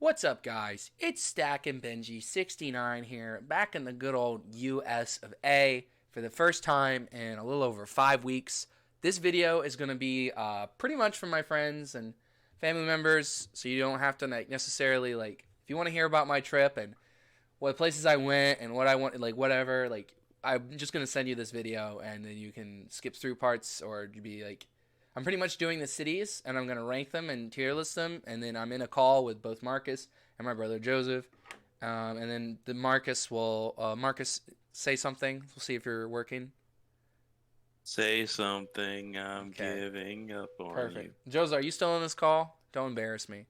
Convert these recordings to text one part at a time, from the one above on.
What's up, guys? It's Stackin Benji 69 here, back in the good old US of A for the first time in a little over 5 weeks. This video is going to be pretty much from my friends and family members, so you don't have to necessarily if you want to hear about my trip and what places I went and what I want, whatever, I'm just gonna send you this video and then you can skip through parts or be like, I'm pretty much doing the cities and I'm gonna rank them and tier list them, and then I'm in a call with both Marcus and my brother Joseph, and then Marcus say something. We'll see if you're working. Say something, I'm Okay, giving up on you. perfect. Joseph, are you still on this call? Don't embarrass me.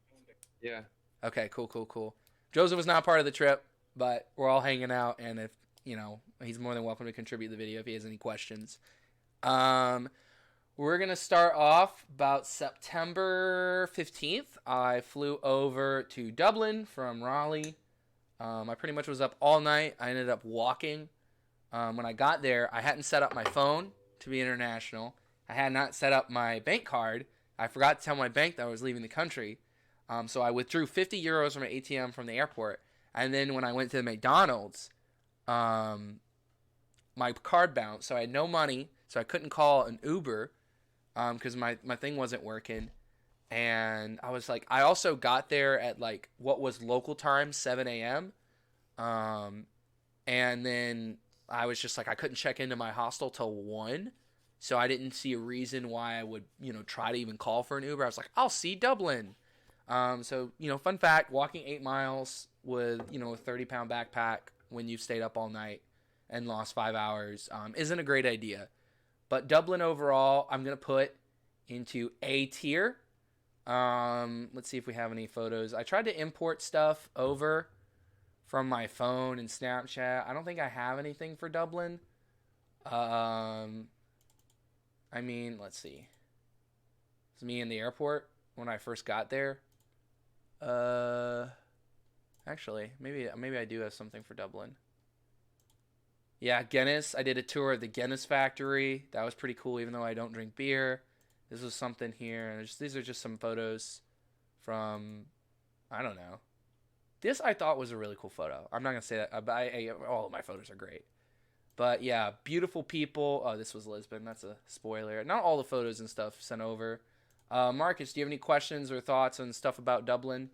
Yeah. Okay, cool. Joseph was not part of the trip, but we're all hanging out, and if he's more than welcome to contribute to the video if he has any questions. Um, we're gonna start off about September 15th. I flew over to Dublin from Raleigh. I pretty much was up all night. I ended up walking. When I got there, I hadn't set up my phone to be international. I had not set up my bank card. I forgot to tell my bank that I was leaving the country. So I withdrew 50 euros from an ATM from the airport. And then when I went to the McDonald's, my card bounced. So I had no money. So I couldn't call an Uber because my thing wasn't working. And I was like, I also got there at what was local time, 7 a.m. And then I was just like, I couldn't check into my hostel till 1. So I didn't see a reason why I would, try to even call for an Uber. I was like, I'll see Dublin. Fun fact, walking 8 miles with, a 30-pound backpack when you've stayed up all night and lost 5 hours isn't a great idea. But Dublin overall, I'm going to put into A tier. Let's see if we have any photos. I tried to import stuff over from my phone and Snapchat. I don't think I have anything for Dublin. Let's see. It's me in the airport when I first got there. Uh, Actually, maybe I do have something for Dublin. Yeah, Guinness. I did a tour of the Guinness factory. That was pretty cool, even though I don't drink beer. This was something here, and these are just some photos from, I don't know. This I thought was a really cool photo. I'm not gonna say that, but all of my photos are great. But yeah, beautiful people. Oh, this was Lisbon. That's a spoiler. Not all the photos and stuff sent over. Marcus, do you have any questions or thoughts on stuff about Dublin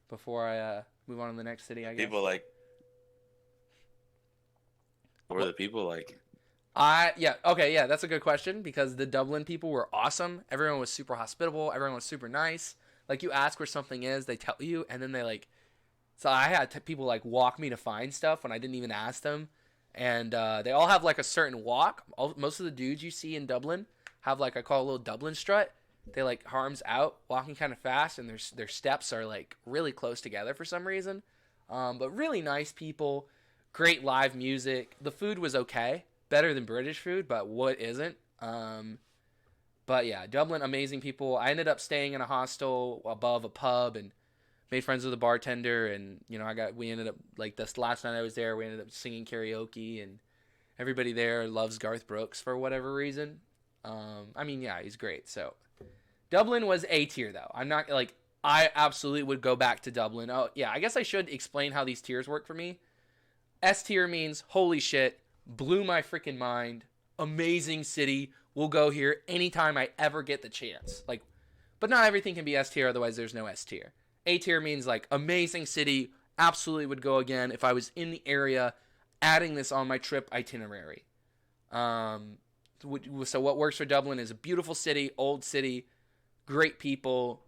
before I move on to the next city, I guess? People like, what are the people like? Yeah, that's a good question because the Dublin people were awesome. Everyone was super hospitable. Everyone was super nice. Like you ask where something is, they tell you, and then So I had people walk me to find stuff when I didn't even ask them, and they all have a certain walk. Most of the dudes you see in Dublin have I call a little Dublin strut. They arms out, walking kind of fast, and their steps are really close together for some reason. But really nice people, great live music. The food was okay, better than British food, but what isn't? But yeah, Dublin, amazing people. I ended up staying in a hostel above a pub and made friends with the bartender, and we ended up this last night I was there. We ended up singing karaoke, and everybody there loves Garth Brooks for whatever reason. Yeah, he's great. So Dublin was A tier though. I'm not I absolutely would go back to Dublin. Oh yeah, I guess I should explain how these tiers work for me. S tier means holy shit, blew my freaking mind, amazing city. We'll go here anytime I ever get the chance. But not everything can be S tier, otherwise there's no S tier. A tier means amazing city, absolutely would go again if I was in the area, adding this on my trip itinerary. So what works for Dublin is a beautiful city, old city, great people,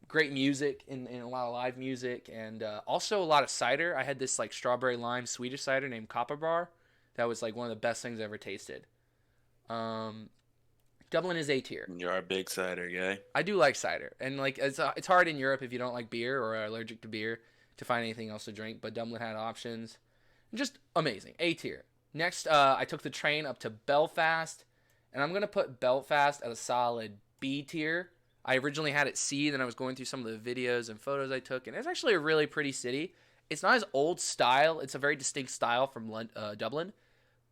great music and a lot of live music, and also a lot of cider. I had this strawberry lime Swedish cider named Kopparbar. That was one of the best things I ever tasted. Dublin is A tier. You're a big cider guy. I do like cider, and it's hard in Europe if you don't like beer or are allergic to beer to find anything else to drink. But Dublin had options, just amazing. A tier. Next, I took the train up to Belfast, and I'm gonna put Belfast at a solid B tier. I originally had it C, then I was going through some of the videos and photos I took, and it's actually a really pretty city. It's not as old style. It's a very distinct style from Dublin,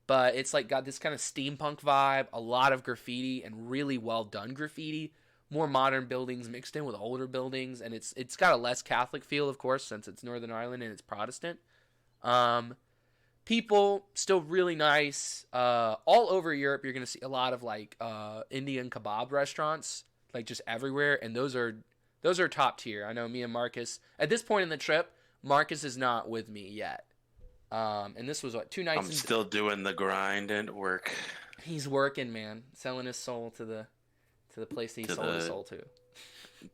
but it's got this kind of steampunk vibe, a lot of graffiti, and really well done graffiti. more modern buildings mixed in with older buildings, and it's got a less Catholic feel, of course, since it's Northern Ireland and it's Protestant. Um, People still really nice. All over Europe, you're gonna see a lot of like Indian kebab restaurants, like just everywhere, and those are top tier. I know me and Marcus at this point in the trip, Marcus is not with me yet. And this was what 2 nights. I'm still doing the grind and work He's working, man, selling his soul to the place that he to sold his the soul to.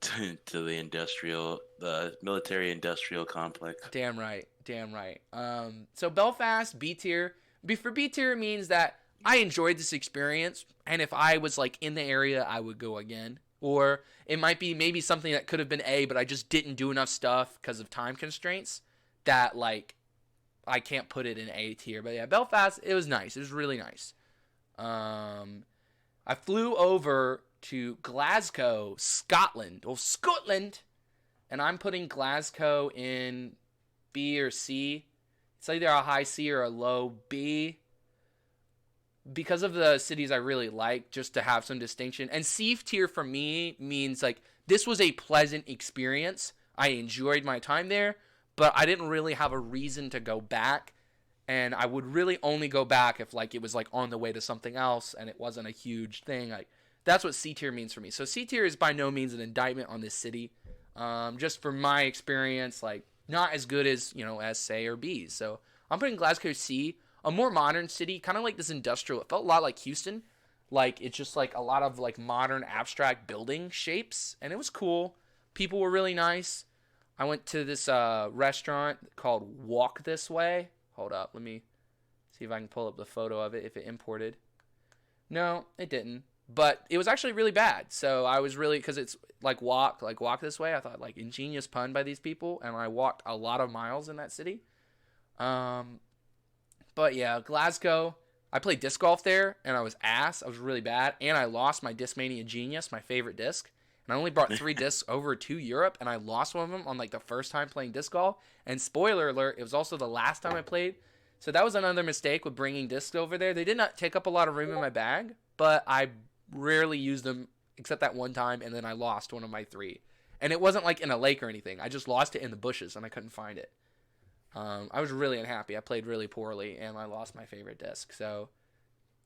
to the military industrial complex. Damn right, damn right. So Belfast B tier. For B tier, it means that I enjoyed this experience, and if I was like in the area, I would go again. Or it might be maybe something that could have been A, but I just didn't do enough stuff because of time constraints. That like I can't put it in A tier. But yeah, Belfast, it was nice. It was really nice. I flew over to Glasgow, Scotland. Well, Scotland, and I'm putting Glasgow in B or C. It's either a high C or a low B. Because of the cities I really like, just to have some distinction. And C tier for me means like this was a pleasant experience. I enjoyed my time there, but I didn't really have a reason to go back. And I would really only go back if like it was like on the way to something else and it wasn't a huge thing. Like that's what C tier means for me. So C tier is by no means an indictment on this city. Just from my experience, like not as good as as A or B. So I'm putting Glasgow C. A more modern city, kind of like this industrial. It felt a lot like Houston. Like it's just like a lot of like modern abstract building shapes, and it was cool. People were really nice. I went to this restaurant called Walk This Way. Hold up, let me see if I can pull up the photo of it if it imported. No, it didn't. But it was actually really bad. So I was really, because it's like walk this way. I thought like ingenious pun by these people, and I walked a lot of miles in that city. But yeah, Glasgow, I played disc golf there, and I was ass. I was really bad, and I lost my Discmania Genius, my favorite disc. And I only brought 3 discs over to Europe, and I lost one of them on like the first time playing disc golf. And spoiler alert, it was also the last time I played. So that was another mistake with bringing discs over there. They did not take up a lot of room in my bag, but I rarely used them except that one time, and then I lost one of my 3. And it wasn't like in a lake or anything. I just lost it in the bushes, and I couldn't find it. I was really unhappy. I played really poorly, and I lost my favorite disc. So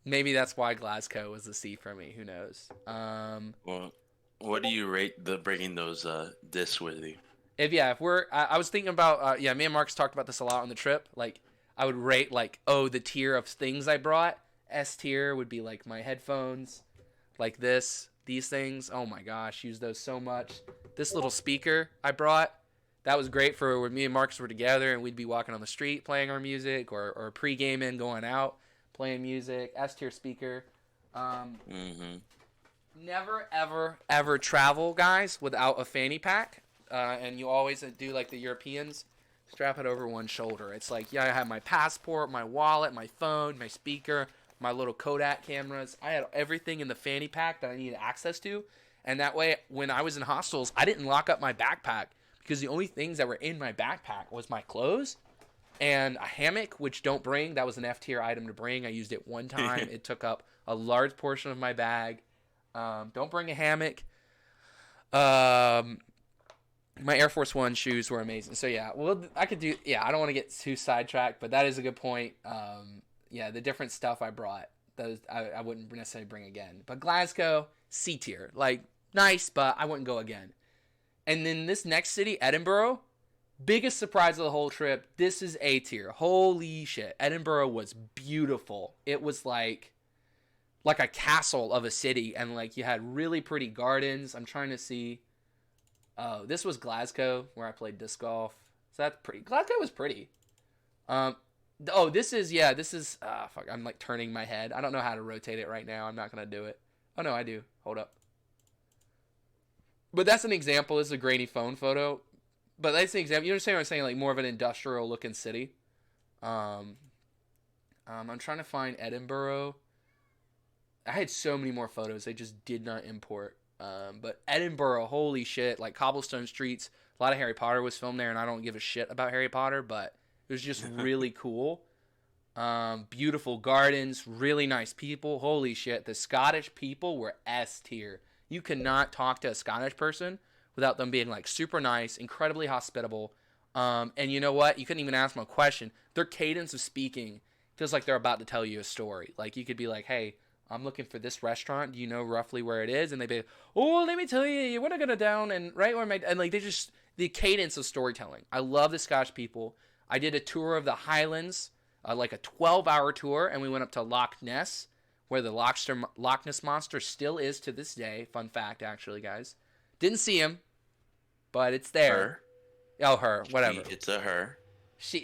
maybe that's why Glasgow was the C for me. Who knows? Well, what do you rate the bringing those discs with you? If we're, I was thinking about, me and Marcus talked about this a lot on the trip. Like, I would rate like, the tier of things I brought. S tier would be like my headphones, like these things. Oh my gosh, use those so much. This little speaker I brought. That was great for when me and Marcus were together and we'd be walking on the street playing our music or pre-gaming, going out, playing music. S-tier speaker. Never, ever, ever travel, guys, without a fanny pack. And you always do like the Europeans, strap it over one shoulder. It's like, I have my passport, my wallet, my phone, my speaker, my little Kodak cameras. I had everything in the fanny pack that I needed access to. And that way, when I was in hostels, I didn't lock up my backpack. Because the only things that were in my backpack was my clothes and a hammock, which don't bring. That was an F-tier item to bring. I used it one time. It took up a large portion of my bag. Don't bring a hammock. My Air Force One shoes were amazing. So, I could do... Yeah, I don't want to get too sidetracked, but that is a good point. The different stuff I brought, those I wouldn't necessarily bring again. But Glasgow, C-tier. Like, nice, but I wouldn't go again. And then this next city, Edinburgh, biggest surprise of the whole trip. This is A tier. Holy shit. Edinburgh was beautiful. It was like a castle of a city. And like you had really pretty gardens. I'm trying to see. Oh, this was Glasgow where I played disc golf. So that's pretty. Glasgow was pretty. This is, fuck, I'm like turning my head. I don't know how to rotate it right now. I'm not going to do it. Oh no, I do. Hold up. But that's an example. This is a grainy phone photo. But that's an example. You understand what I'm saying? Like more of an industrial looking city. I'm trying to find Edinburgh. I had so many more photos. They just did not import. But Edinburgh, holy shit. Like cobblestone streets. A lot of Harry Potter was filmed there. And I don't give a shit about Harry Potter. But it was just really cool. Beautiful gardens. Really nice people. Holy shit. The Scottish people were S tier. You cannot talk to a Scottish person without them being like super nice, incredibly hospitable. And you know what? You couldn't even ask them a question. Their cadence of speaking feels like they're about to tell you a story. Like you could be like, "Hey, I'm looking for this restaurant. Do you know roughly where it is?" And they'd be, "Oh, let me tell you, you want to go down and right where my," and like they just the cadence of storytelling. I love the Scottish people. I did a tour of the Highlands, like a 12-hour tour, and we went up to Loch Ness, where the Loch Ness monster still is to this day. Fun fact, actually, guys. Didn't see him, but it's there. Her. Oh, her, whatever. It's a her.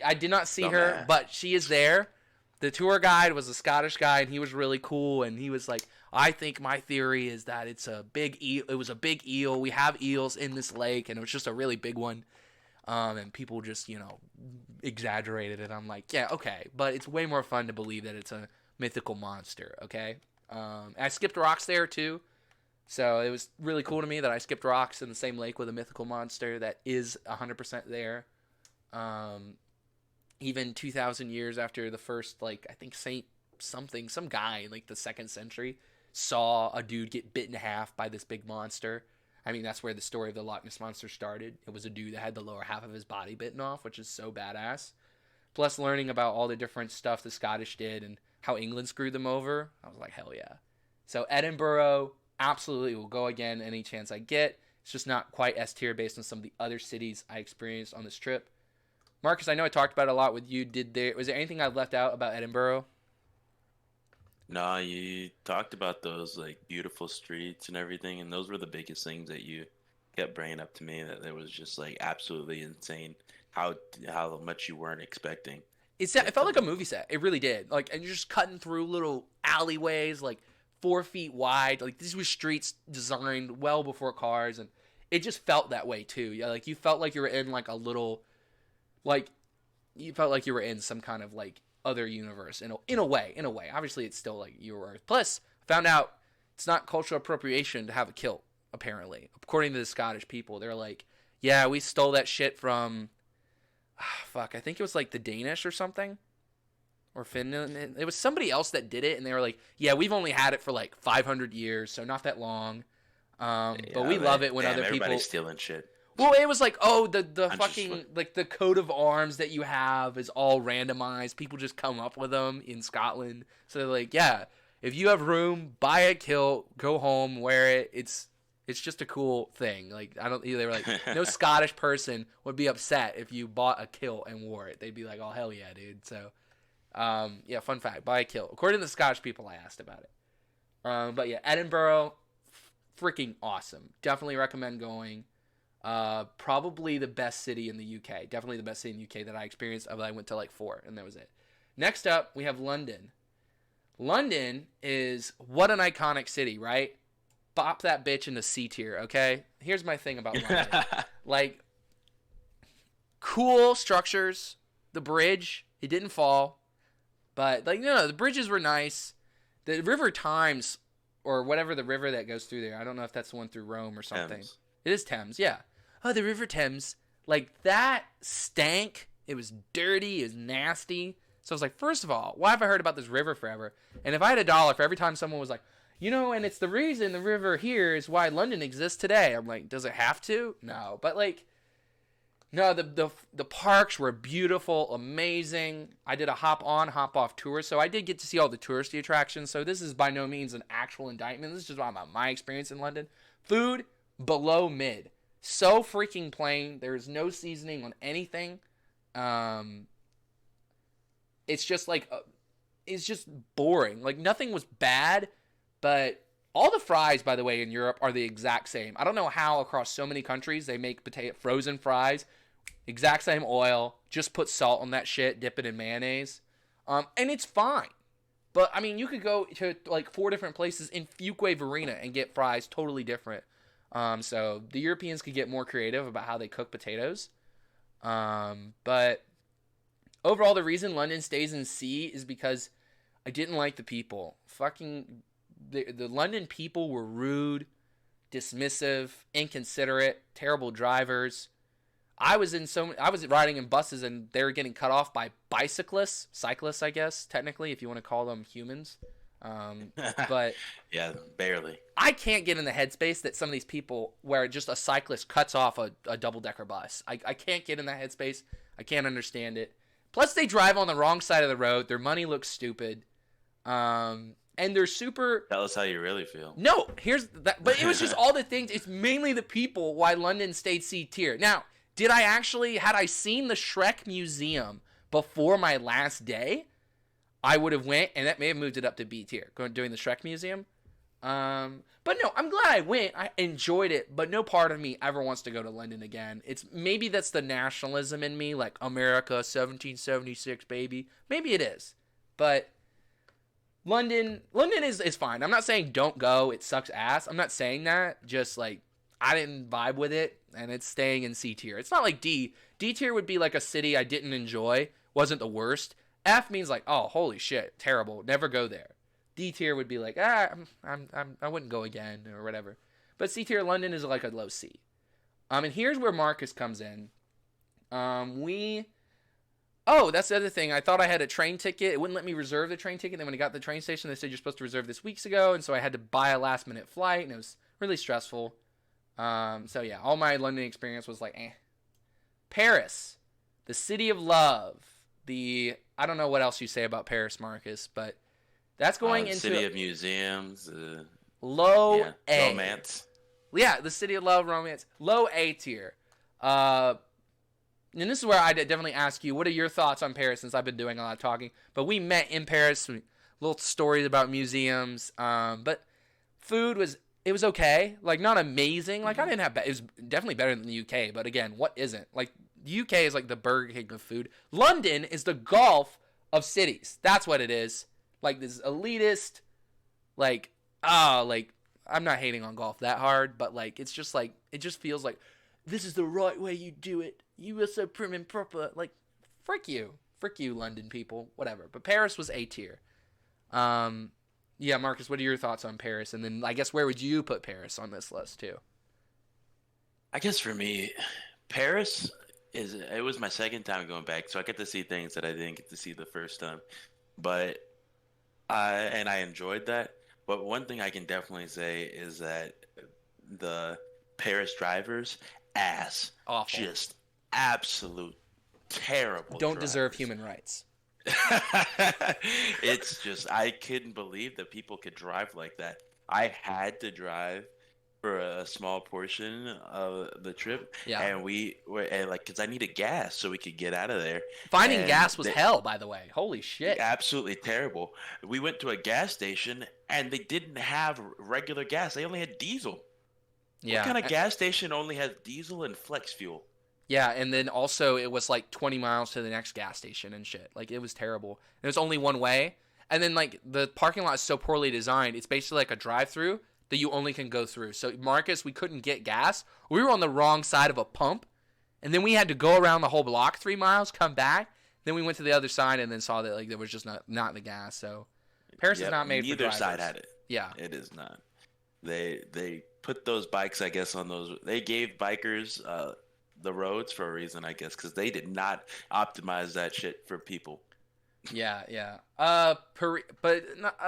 I did not see her, Dumbass. but she is there. The tour guide was a Scottish guy, and he was really cool. And he was like, "I think my theory is that it's a big eel. It was a big eel. We have eels in this lake, and it was just a really big one." And people just, exaggerated it. I'm like, yeah, okay, but it's way more fun to believe that it's a mythical monster. Okay. I skipped rocks there too. So it was really cool to me that I skipped rocks in the same lake with a mythical monster that is 100% there. Even 2,000 years after the first, like, I think Saint something, some guy in like the 2nd century saw a dude get bit in half by this big monster. I mean, that's where the story of the Loch Ness monster started. It was a dude that had the lower half of his body bitten off, which is so badass. Plus learning about all the different stuff the Scottish did and how England screwed them over, I was like, hell yeah. So Edinburgh, absolutely will go again any chance I get. It's just not quite S tier based on some of the other cities I experienced on this trip. Marcus, I know I talked about it a lot with you. Was there anything I left out about Edinburgh? No, you talked about those like beautiful streets and everything, and those were the biggest things that you kept bringing up to me. That it was just like absolutely insane how much you weren't expecting. It felt like a movie set. It really did. Like, and you're just cutting through little alleyways, like 4 feet wide. Like these were streets designed well before cars, and it just felt that way too. Yeah, like you felt like you were in like a little, like you felt like you were in some kind of like other universe in a way. Obviously, it's still like your Earth. Plus, I found out it's not cultural appropriation to have a kilt. Apparently, according to the Scottish people, they're like, yeah, we stole that shit from. Fuck, I think it was like the Danish or something. Or Finland. It was somebody else that did it, and they were like, yeah, we've only had it for like 500 years, so not that long. But we love it when other people. Everybody's stealing shit. Well, it was like, oh, the I'm fucking, just... like, the coat of arms that you have is all randomized. People just come up with them in Scotland. So they're like, yeah, if you have room, buy a kilt, go home, wear it. It's just a cool thing. Like, they were like, no Scottish person would be upset if you bought a kilt and wore it. They'd be like, oh, hell yeah, dude. So, yeah, fun fact, buy a kilt. According to the Scottish people, I asked about it. But yeah, Edinburgh, freaking awesome. Definitely recommend going. Probably the best city in the UK. Definitely the best city in the UK that I experienced. I went to like 4, and that was it. Next up, we have London. London is what an iconic city, right? Bop that bitch into C tier, okay? Here's my thing about London. Like, cool structures. The bridge, it didn't fall. But, like, the bridges were nice. The River Thames, or whatever the river that goes through there. I don't know if that's the one through Rome or something. Thames. It is Thames, yeah. Oh, the River Thames. Like, that stank. It was dirty. It was nasty. So I was like, first of all, why have I heard about this river forever? And if I had $1 for every time someone was like, and it's the reason the river here is why London exists today. I'm like, does it have to? No. But, like, no, the parks were beautiful, amazing. I did a hop-on, hop-off tour, so I did get to see all the touristy attractions. So this is by no means an actual indictment. This is just about my experience in London. Food, below mid. So freaking plain. There's no seasoning on anything. It's just like, it's just boring. Like, nothing was bad, but all the fries, by the way, in Europe are the exact same. I don't know how across so many countries they make frozen fries. Exact same oil. Just put salt on that shit, dip it in mayonnaise. And it's fine. But, I mean, you could go to, like, 4 different places in Fuquay-Varina and get fries totally different. So the Europeans could get more creative about how they cook potatoes. But overall, the reason London stays in C is because I didn't like the people. Fucking the London people were rude, dismissive, inconsiderate, terrible drivers. I was riding in buses and they were getting cut off by cyclists, I guess, technically, if you want to call them humans. But Yeah, barely. I can't get in the headspace that some of these people where just a cyclist cuts off a double decker bus. I can't get in that headspace. I can't understand it. Plus, they drive on the wrong side of the road. Their money looks stupid. And they're super. Tell us how you really feel. No, here's that. But it was just all the things. It's mainly the people why London stayed C tier. Now, had I seen the Shrek Museum before my last day, I would have went, and that may have moved it up to B tier, doing the Shrek Museum. But no, I'm glad I went. I enjoyed it, but no part of me ever wants to go to London again. It's maybe that's the nationalism in me, like America 1776, baby. Maybe it is. But London is fine. I'm not saying don't go. It sucks ass. I'm not saying that. Just like I didn't vibe with it, and it's staying in C tier. It's not like D. D tier would be like a city I didn't enjoy, wasn't the worst. F means like, oh, holy shit, terrible, never go there. D tier would be like, I wouldn't go again or whatever. But C tier London is like a low C. And here's where Marcus comes in. That's the other thing. I thought I had a train ticket. It wouldn't let me reserve the train ticket. Then when I got to the train station, they said you're supposed to reserve this weeks ago, and so I had to buy a last minute flight, and it was really stressful. So yeah, all my London experience was like, Paris, the city of love. I don't know what else you say about Paris, Marcus, but that's going into city of museums, low A. romance. Yeah, the city of love, romance, low A tier. And this is where I definitely ask you, what are your thoughts on Paris? Since I've been doing a lot of talking, but we met in Paris. Little stories about museums, but food was okay, like not amazing. Like I didn't have it was definitely better than the UK, but again, what isn't? Like the UK is like the Burger King of food. London is the golf of cities. That's what it is. Like this elitist, like I'm not hating on golf that hard, but like it's just like it just feels like this is the right way you do it. You are so prim and proper. Like frick you, London people, whatever. But Paris was A tier. Yeah, Marcus, what are your thoughts on Paris? And then I guess where would you put Paris on this list too? I guess for me, Paris it was my second time going back, so I get to see things that I didn't get to see the first time. But I enjoyed that. But one thing I can definitely say is that the Paris drivers, Awful. just absolute terrible. Don't deserve drivers. human rights. It's just I couldn't believe that people could drive like that. I had to drive for a small portion of the trip, Yeah. and we were and like because I needed gas so we could get out of there. Finding And gas was hell, by the way. Holy shit. absolutely terrible. We went to a gas station and they didn't have regular gas. They only had diesel. Yeah. What kind of gas station only has diesel and flex fuel? Yeah, and then also it was like 20 miles to the next gas station and shit. Like it was terrible. It was only one way. And then like the parking lot is so poorly designed. It's basically like a drive-through that you only can go through. So Marcus, we couldn't get gas. We were on the wrong side of a pump. And then we had to go around the whole block 3 miles, come back. Then we went to the other side and then saw that like there was just not the gas. So Paris is not made for drivers. Neither side had it. Yeah. It is not. They put those bikes, I guess, on those. They gave bikers the roads for a reason, I guess, because they did not optimize that shit for people. Yeah. But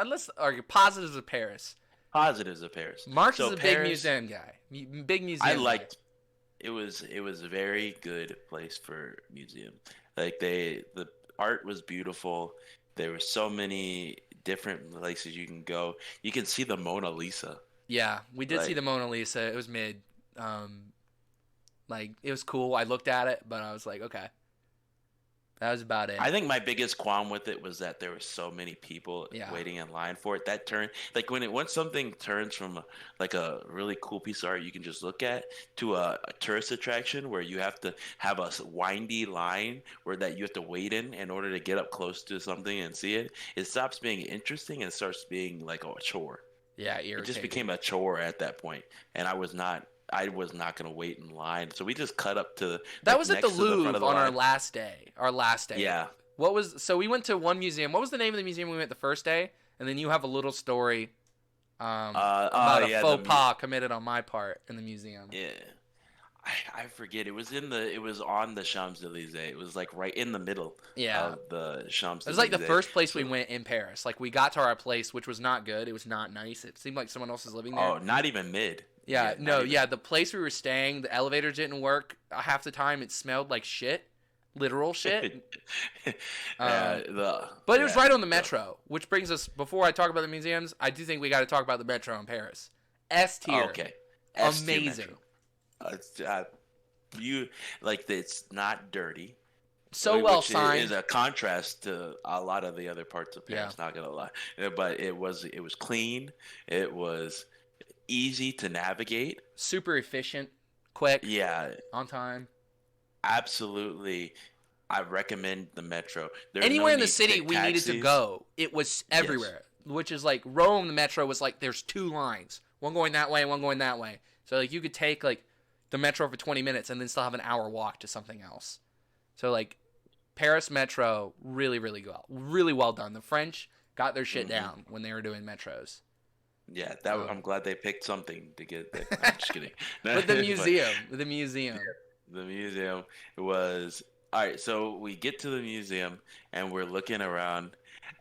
let's argue positives of Paris. Positives of Paris. Mark So is a big Paris, museum guy. Big museum. I guy. liked. It was a very good place for museum. Like the art was beautiful. There were so many different places you can go. You can see the Mona Lisa. Yeah, we did see Like- the Mona Lisa. It was mid. Like it was cool. I looked at it, but I was like, okay, that was about it. I think my biggest qualm with it was that there were so many people Yeah. waiting in line for it. That turn, like once something turns from like a really cool piece of art you can just look at to a tourist attraction where you have to have a windy line where that you have to wait in order to get up close to something and see it. It stops being interesting and starts being like a chore. Yeah, It irritating. just became a chore at that point, and I was not going to wait in line. So we just cut up to That like, was at the next to the front Louvre of the on our line. last day. Our last day. Yeah. So we went to one museum. What was the name of the museum we went the first day? And then you have a little story about a yeah, faux pas committed on my part in the museum. Yeah. I forget. It was on the Champs Elysees. It was like right in the middle Yeah. of the Champs It was like the Elysees. first place we So, went in Paris. Like we got to our place, which was not good. It was not nice. It seemed like someone else was living there. oh, not even mid. Yeah, Yeah, not no, even. yeah. The place we were staying, the elevators didn't work half the time. It smelled like shit, literal shit. Yeah, But it was yeah. right on the metro, which brings us. Before I talk about the museums, I do think we got to talk about the metro in Paris. S Oh, tier, okay. S tier amazing, Metro. It's, you like it's not dirty, so well which is signed. a contrast to a lot of the other parts of Yeah, Paris. Not gonna lie. But it was clean. It was easy to navigate. super efficient, quick, Yeah, on time. absolutely. I recommend the metro. There's no Anywhere in the need to city take we needed to taxis. go, it was Yes. everywhere. Which is like Rome, the metro was like there's two lines, one going that way, one going that way. So like you could take like the metro for 20 minutes and then still have an hour walk to something else. So like Paris metro, really well done. The French got their shit Hmm. down when they were doing metros. Yeah, I'm Um, glad they picked something to get that. I'm just kidding. but the But museum. the museum was all right. So we get to the museum and we're looking around,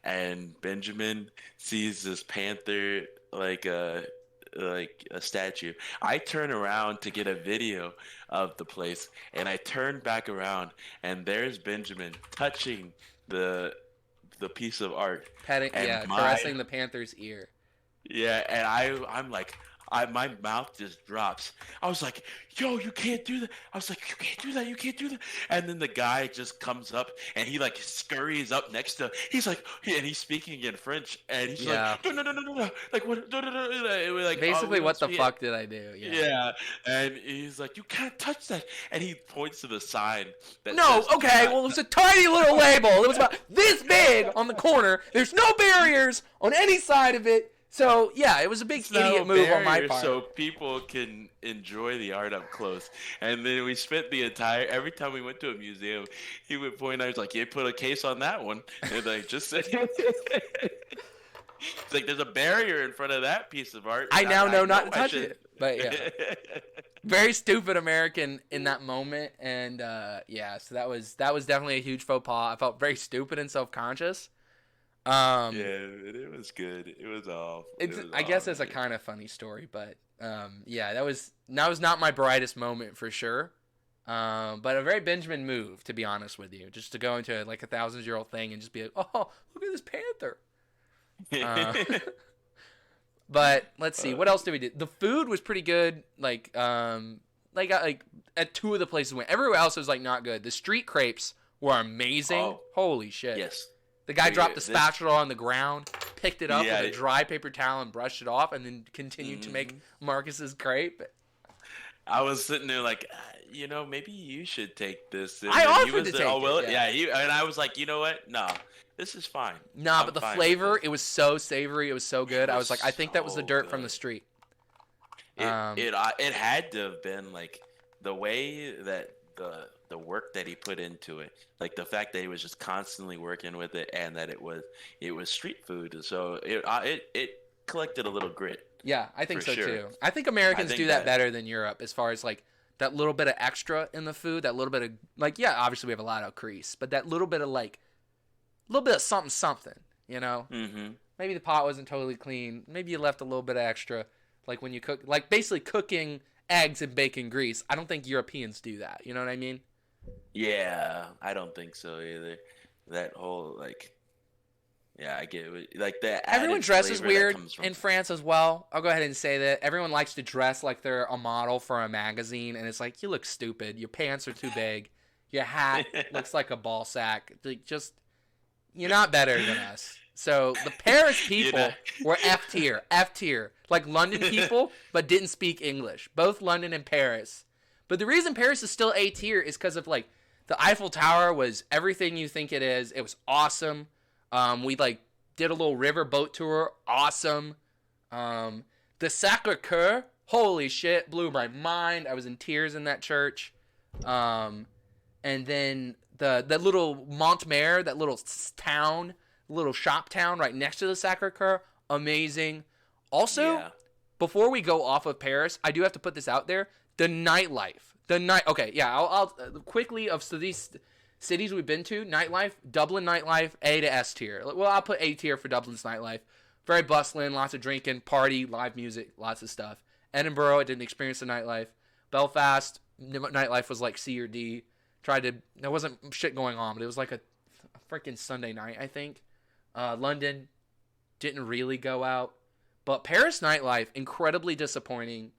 and Benjamin sees this panther like a like a statue. I turn around to get a video of the place, and I turn back around, and there's Benjamin touching the the piece of art, Petting, and yeah, my caressing the panther's ear. yeah, and I'm like, my mouth just drops. I was like, yo, you can't do that. I was like, you can't do that. You can't do that. And then the guy just comes up and he like scurries up next to. He's like, and he's speaking in French, and he's like, Yeah. no, no, no, no, no, no. Like what? No, no, no, no. And we're like, oh, we Basically, don't what the speak. fuck did I do? Yeah. Yeah, and he's like, you can't touch that. And he points to the sign that No, says, "Do okay, not well, it's a tiny little label. It was about this big on the corner. There's no barriers on any side of it. So, yeah, it was a big It's no idiot move on my barrier part. so people can enjoy the art up close. And then we spent the entire every time we went to a museum, he would point out, he's like, "You put a case on that one," and like just it's like there's a barrier in front of that piece of art. I now know not to I touch should. it. But, yeah, very stupid American in that moment. And, yeah, so that was definitely a huge faux pas. I felt very stupid and self-conscious. Yeah, it was good. It was all. It It's was I all guess it's a good. kind of funny story, but yeah, that was not my brightest moment for sure. But a very Benjamin move, to be honest with you, just to go into like a 1,000-year-old thing and just be like, oh, look at this panther. Uh, but let's see, what else did we do? The food was pretty good. Like at two of the places we went. Everywhere else was like not good. The street crepes were amazing. Oh, Holy shit! yes. The guy Yeah, dropped the this- spatula on the ground, picked it up Yeah. with a dry paper towel and brushed it off, and then continued to make Marcus's crepe. I was sitting there like, maybe you should take this. And I then he offered was to there, take oh, well, it, yeah. and I was like, you know what? No, this is fine. Nah, I'm but the fine with flavor, this. it was so savory, it was so good. I was was like, I think that was the so dirt from the good. street. It Um, it had to have been like the way that the work that he put into it, like the fact that he was just constantly working with it, and that it was street food. So it collected a little grit. Yeah, I think For so sure. too. I think Americans think do that that- better than Europe as far as like that little bit of extra in the food, that little bit of like, yeah, obviously we have a lot of crease, but that little bit of like, little bit of something, you know? Mm-hmm. Maybe the pot wasn't totally clean. Maybe you left a little bit of extra, like when you cook, like basically cooking eggs and bacon grease. I don't think Europeans do that. You know what I mean? Yeah, I don't think so either. That whole like, yeah, I get it. Like that. Everyone dresses weird in France as well. I'll go ahead and say that everyone likes to dress like they're a model for a magazine, and it's like you look stupid. Your pants are too big. Your hat looks like a ball sack. Like, just you're not better than us. So the Paris people know. were F tier, like London people, but didn't speak English. Both London and Paris. But the reason Paris is still A tier is because of like the Eiffel Tower was everything you think it is. It was awesome. We like did a little river boat tour. Awesome. The Sacre-Cœur, holy shit, blew my mind. I was in tears in that church. And then that little Montmer, that little town, little shop town right next to the Sacre-Cœur, amazing. Also, Yeah. before we go off of Paris, I do have to put this out there. The nightlife The night. Okay, yeah. I'll quickly of these cities we've been to. Nightlife, Dublin nightlife, A to S tier. Well, I'll put A tier for Dublin's nightlife. Very bustling, lots of drinking, party, live music, lots of stuff. Edinburgh, I didn't experience the nightlife. Belfast, nightlife was like C or D. There wasn't shit going on, but it was like a freaking Sunday night, I think. London, didn't really go out. But Paris nightlife, incredibly disappointing.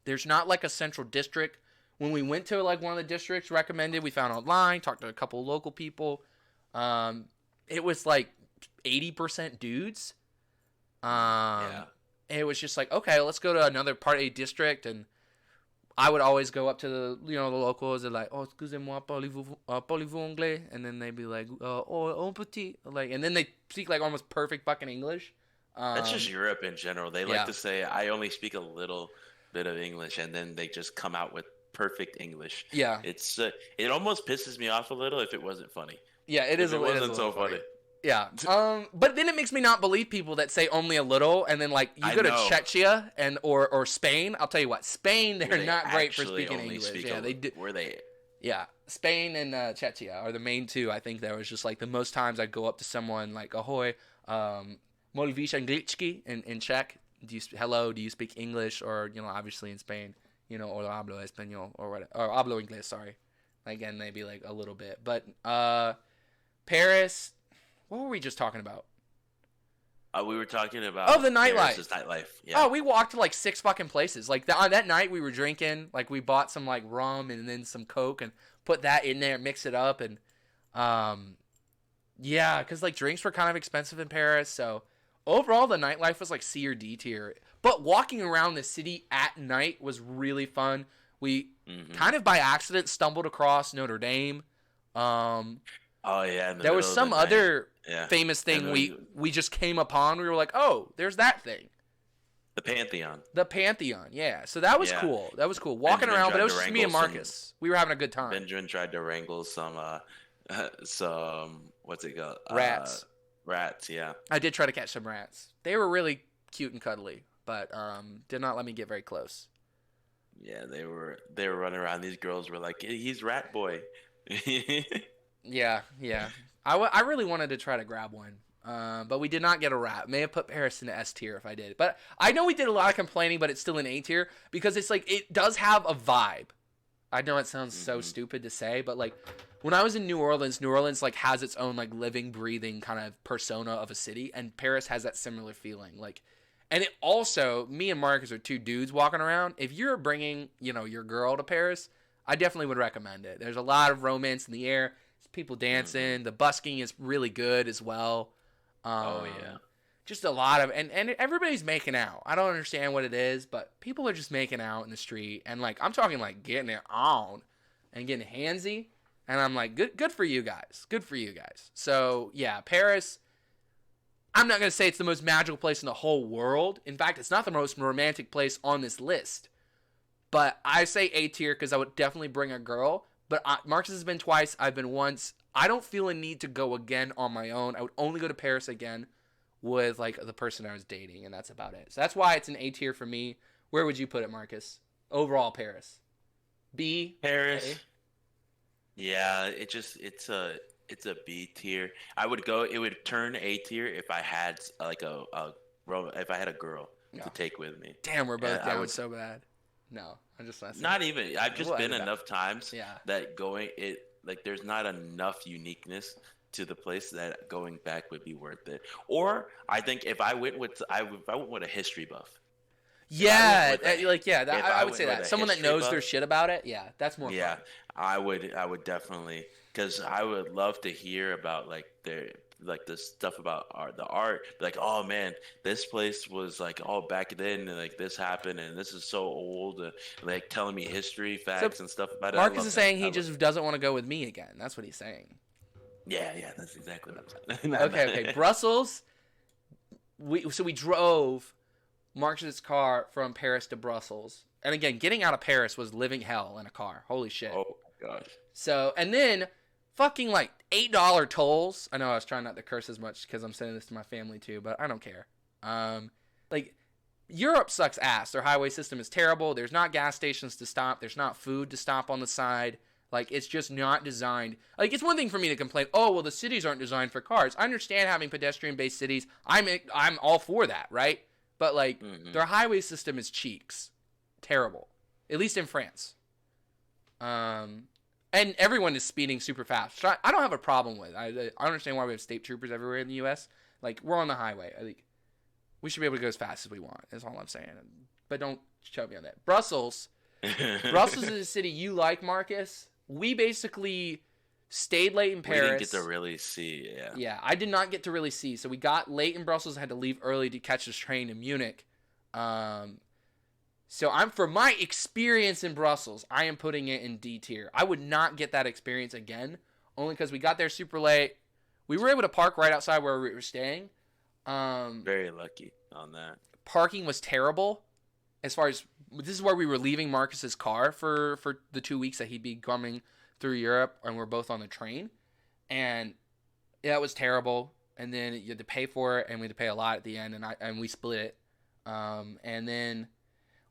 There's not like a central district. When we went to like one of the districts recommended, we found online, talked to a couple of local people. It was like 80% dudes. Yeah. It was just like, okay, let's go to another party district, and I would always go up to the locals. They're like, oh, excusez-moi, parlez-vous anglais? And then they'd be like, oh, un petit. Like, and then they speak like almost perfect fucking English. That's just Europe in general. They like Yeah. to say, I only speak a little bit of English, and then they just come out with perfect English. Yeah. It almost pisses me off a little if it wasn't funny. Yeah, it is. If it wasn't a so little funny. Yeah. But then it makes me not believe people that say only a little, and then like you I go to know. Czechia or Spain. I'll tell you what, Spain they're They not great for actually speaking only English. speak Yeah, a- they do. Were they? Yeah, Spain and Czechia are the main two. I think that was just like the most times I'd go up to someone like ahoy, Molvíš anglicky in Czech. Hello? Do you speak English? Or obviously in Spain, or hablo español or what? Or hablo inglés. Sorry. Again, maybe like a little bit, but Paris. What were we just talking about? We were talking about Oh, the nightlife. Paris's nightlife. Yeah. Oh, we walked to like 6 fucking places. Like on that night, we were drinking. Like we bought some like rum and then some Coke and put that in there, mix it up, and yeah, because like drinks were kind of expensive in Paris. So overall, the nightlife was like C or D tier. But walking around the city at night was really fun. We kind of by accident stumbled across Notre Dame. Oh yeah. There was some other Yeah. famous thing And we just came upon. We were like, oh, there's that thing. the Pantheon. The Pantheon, yeah. So that was Yeah. cool. That was cool. Walking Benjamin around, but tried it was to just me and wrangle Marcus. We were having a good time. Benjamin tried to wrangle some what's it called? Rats. Rats. Yeah. I did try to catch some rats. They were really cute and cuddly, but did not let me get very close. Yeah. They were running around. These girls were like, he's Rat Boy. Yeah. I really wanted to try to grab one, but we did not get a rat. May have put Paris in the S tier if I did. But I know we did a lot of complaining, but it's still in A tier because it's like it does have a vibe. I know it sounds so stupid to say, but like when I was in New Orleans like has its own like living, breathing kind of persona of a city, and Paris has that similar feeling. Like, and it also, me and Marcus are 2 dudes walking around. If you're bringing, your girl to Paris, I definitely would recommend it. There's a lot of romance in the air. People dancing. The busking is really good as well. Oh yeah. Just a lot of and everybody's making out. I don't understand what it is, but people are just making out in the street, and like I'm talking like getting it on and getting handsy, and I'm like good for you guys. Good for you guys. So yeah, Paris. I'm not gonna say it's the most magical place in the whole world. In fact, it's not the most romantic place on this list. But I say A tier because I would definitely bring a girl. But Marcus has been twice. I've been once. I don't feel a need to go again on my own. I would only go to Paris again with like the person I was dating, and that's about it. So that's why it's an A tier for me. Where would you put it, Marcus? Overall, Paris. B. Paris. A? Yeah. It's a B tier. I would go. It would turn A tier if I had like if I had a girl to take with me. Damn, we're both Yeah, I down would- so bad. No, I'm just messing. Not even. I've just We'll been edit out. enough times Yeah. that there's not enough uniqueness to the place that going back would be worth it. Or I think if I went with a history buff. Yeah, if I I would went say with that. a Someone that history knows buff- their shit about it. Yeah, that's more Yeah, fun. I would definitely, because I would love to hear about like the stuff about the art. Like, oh man, this place was like all back then, and like this happened, and this is so old. Like telling me history facts and stuff about it. I Marcus love is that. saying I he love just doesn't want to go with me again. That's what he's saying. Yeah, that's exactly what I'm saying. Okay. Brussels. We drove Marcus's car from Paris to Brussels, and again, getting out of Paris was living hell in a car. Holy shit. Oh my gosh. So, and then fucking like $8 tolls. I know I was trying not to curse as much because I'm saying this to my family too, but I don't care. Like Europe sucks ass. Their highway system is terrible. There's not gas stations to stop. There's not food to stop on the side. Like, it's just not designed. Like, it's one thing for me to complain, oh, well, the cities aren't designed for cars. I understand having pedestrian-based cities. I'm all for that, right? But, like, their highway system is cheeks. Terrible. At least in France. And everyone is speeding super fast. So I don't have a problem with it. I understand why we have state troopers everywhere in the U.S. Like, we're on the highway. I think we should be able to go as fast as we want, is all I'm saying. But don't shove me on that. Brussels. Brussels is a city you like, Marcus. We basically stayed late in Paris. We didn't get to really see, yeah. Yeah, I did not get to really see. So we got late in Brussels. I had to leave early to catch this train in Munich. So for my experience in Brussels, I am putting it in D tier. I would not get that experience again, only because we got there super late. We were able to park right outside where we were staying. Very lucky on that. Parking was terrible. As far as this is where we were leaving Marcus's car for the 2 weeks that he'd be coming through Europe, and we're both on the train, and that was terrible. And then you had to pay for it, and we had to pay a lot at the end, and we split it. And then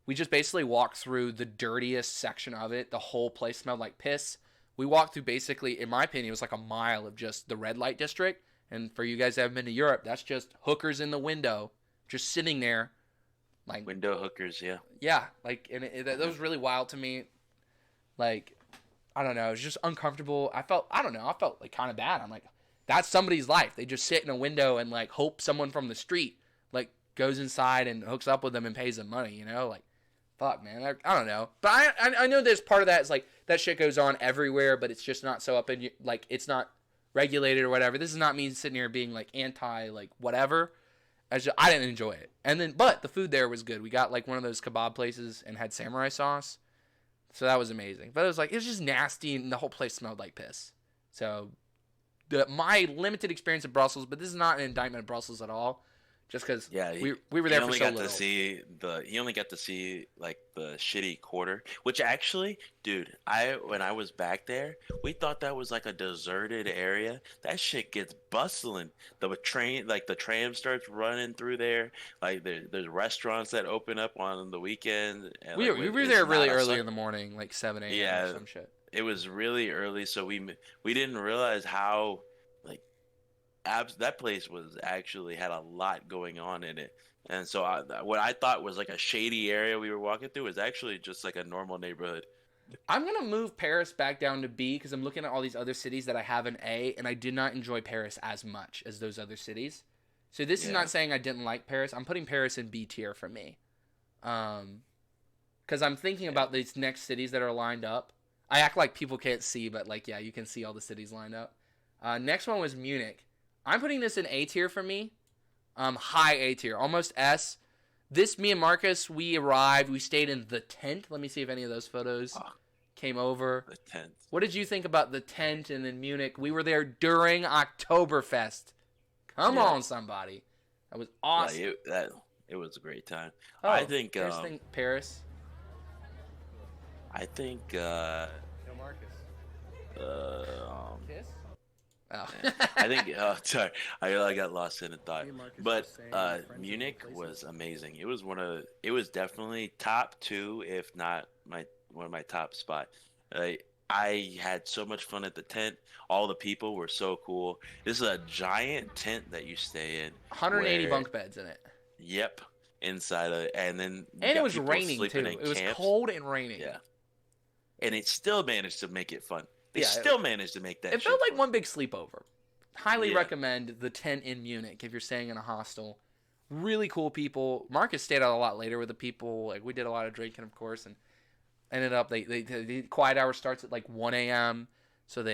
we just basically walked through the dirtiest section of it. The whole place smelled like piss. We walked through basically, in my opinion, it was like a mile of just the red light district. And for you guys that haven't been to Europe, that's just hookers in the window, just sitting there. Like window hookers, yeah. Yeah, like, and that was really wild to me. Like, I don't know, it was just uncomfortable. I felt like kind of bad. I'm like, that's somebody's life. They just sit in a window and like hope someone from the street like goes inside and hooks up with them and pays them money, you know? Like, fuck, man. I don't know. But I know there's part of that is like that shit goes on everywhere, but it's just not so up in, like, it's not regulated or whatever. This is not me sitting here being like anti, like, whatever. I didn't enjoy it. But the food there was good. We got like one of those kebab places and had samurai sauce. So that was amazing. But it was just nasty and the whole place smelled like piss. So my limited experience of Brussels, but this is not an indictment of Brussels at all. Just because we were there for so little. He only got to see like the shitty quarter, which actually, dude, when I was back there, we thought that was like a deserted area. That shit gets bustling. The tram starts running through there. Like there's restaurants that open up on the weekend. And, we were there really early in the morning, like 7 a.m. or some shit. It was really early, so we didn't realize how that place was actually had a lot going on in it. And so what I thought was like a shady area we were walking through was actually just like a normal neighborhood. I'm going to move Paris back down to B because I'm looking at all these other cities that I have in A, and I did not enjoy Paris as much as those other cities. So this is not saying I didn't like Paris. I'm putting Paris in B tier for me. Because I'm thinking about these next cities that are lined up. I act like people can't see, but like, yeah, you can see all the cities lined up. Next one was Munich. I'm putting this in A tier for me. High A tier, almost S. Me and Marcus, we arrived. We stayed in the tent. Let me see if any of those photos came over. The tent. What did you think about the tent and then Munich? We were there during Oktoberfest. Come on, somebody. That was awesome. Yeah, it was a great time. Oh, I think Paris. I think No, Marcus. Kiss? Oh. I think sorry, I got lost in a thought. But Munich was amazing. It was definitely top 2, if not one of my top spot. I had so much fun at the tent. All the people were so cool. This is a giant tent that you stay in. 180 bunk beds in it. Yep, inside of it, and it was raining too. It was cold and raining. Yeah, and it still managed to make it fun. They still managed to make that. It felt like one big sleepover. Highly recommend the tent in Munich if you're staying in a hostel. Really cool people. Marcus stayed out a lot later with the people. Like, we did a lot of drinking, of course, and ended up the quiet hour starts at like 1 a.m. So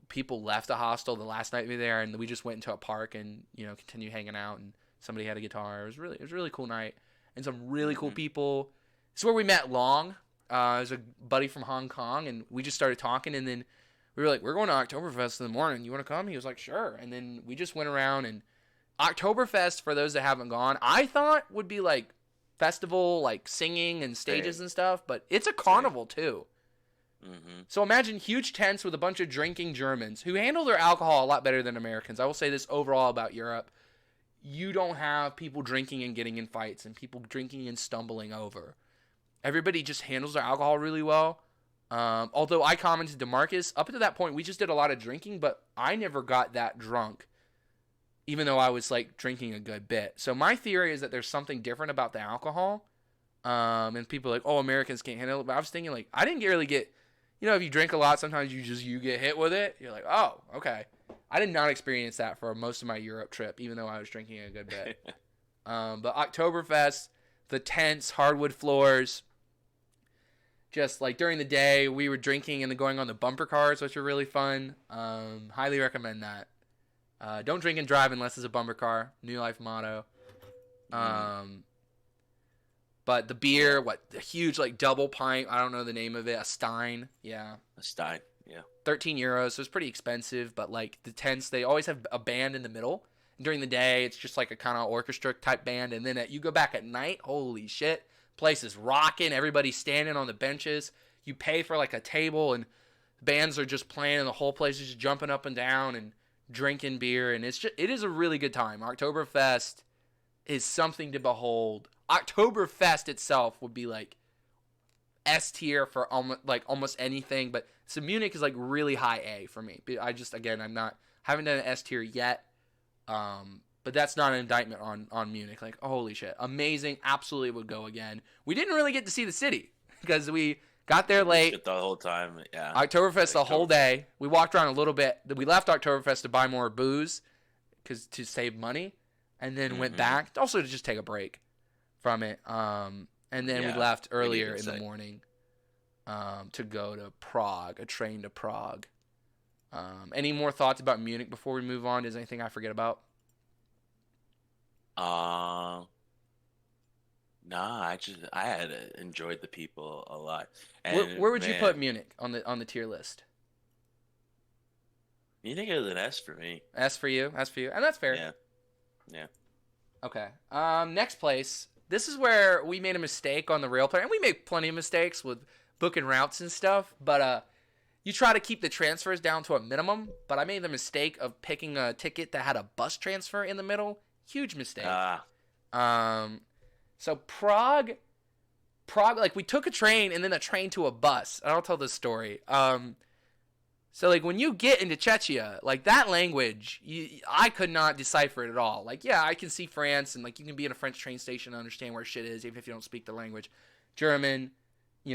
people left the hostel the last night we were there, and we just went into a park and continued hanging out. And somebody had a guitar. It was a really cool night, and some really cool people. This is where we met Long. There's a buddy from Hong Kong, and we just started talking, and then we were like, we're going to Oktoberfest in the morning. You want to come? He was like, sure. And then we just went around, and Oktoberfest, for those that haven't gone, I thought would be like festival, like singing and stages and stuff, but it's a carnival too. Mm-hmm. So imagine huge tents with a bunch of drinking Germans who handle their alcohol a lot better than Americans. I will say this overall about Europe. you don't have people drinking and getting in fights and people drinking and stumbling over. Everybody just handles their alcohol really well. Although I commented to Marcus, up until that point, we just did a lot of drinking, but I never got that drunk, even though I was like drinking a good bit. So my theory is that there's something different about the alcohol. And people are like, oh, Americans can't handle it. But I was thinking, like, I didn't really get, if you drink a lot, sometimes you get hit with it. You're like, oh, okay. I did not experience that for most of my Europe trip, even though I was drinking a good bit. But Oktoberfest, the tents, hardwood floors, just like during the day, we were drinking and then going on the bumper cars, which were really fun. Highly recommend that. Don't drink and drive unless it's a bumper car. New life motto. But the beer, a huge like double pint. I don't know the name of it. A Stein. Yeah. A Stein. Yeah. 13 euros. So it's pretty expensive. But like the tents, they always have a band in the middle. And during the day, it's just like a kind of orchestra type band. And then you go back at night. Holy shit. Place is rocking. Everybody's standing on the benches. You pay for like a table and bands are just playing and the whole place is just jumping up and down and drinking beer. And it is a really good time. Oktoberfest is something to behold. Oktoberfest itself would be like S tier for almost anything, but so Munich is like really high A for me. I just, again, haven't done an S tier yet, but that's not an indictment on Munich. Like, holy shit, amazing, absolutely would go again. We didn't really get to see the city because we got there late. The whole time, yeah. Oktoberfest the whole day. We walked around a little bit. We left Oktoberfest to buy more booze to save money, and then went back also to just take a break from it. And then we left earlier in the morning to go to Prague, a train to Prague. Any more thoughts about Munich before we move on? Is there anything I forget about? Nah, I had enjoyed the people a lot. And where would you put Munich on the tier list? Munich is an S for me. S for you, and that's fair. Yeah. Okay. Next place. This is where we made a mistake on the rail plan, and we make plenty of mistakes with booking routes and stuff. But you try to keep the transfers down to a minimum. But I made the mistake of picking a ticket that had a bus transfer in the middle. Huge mistake. So Prague, like we took a train and then a train to a bus. And I'll tell this story. So like when you get into Czechia, like that language, I could not decipher it at all. Like, yeah, I can see France and like you can be in a French train station and understand where shit is even if you don't speak the language. German,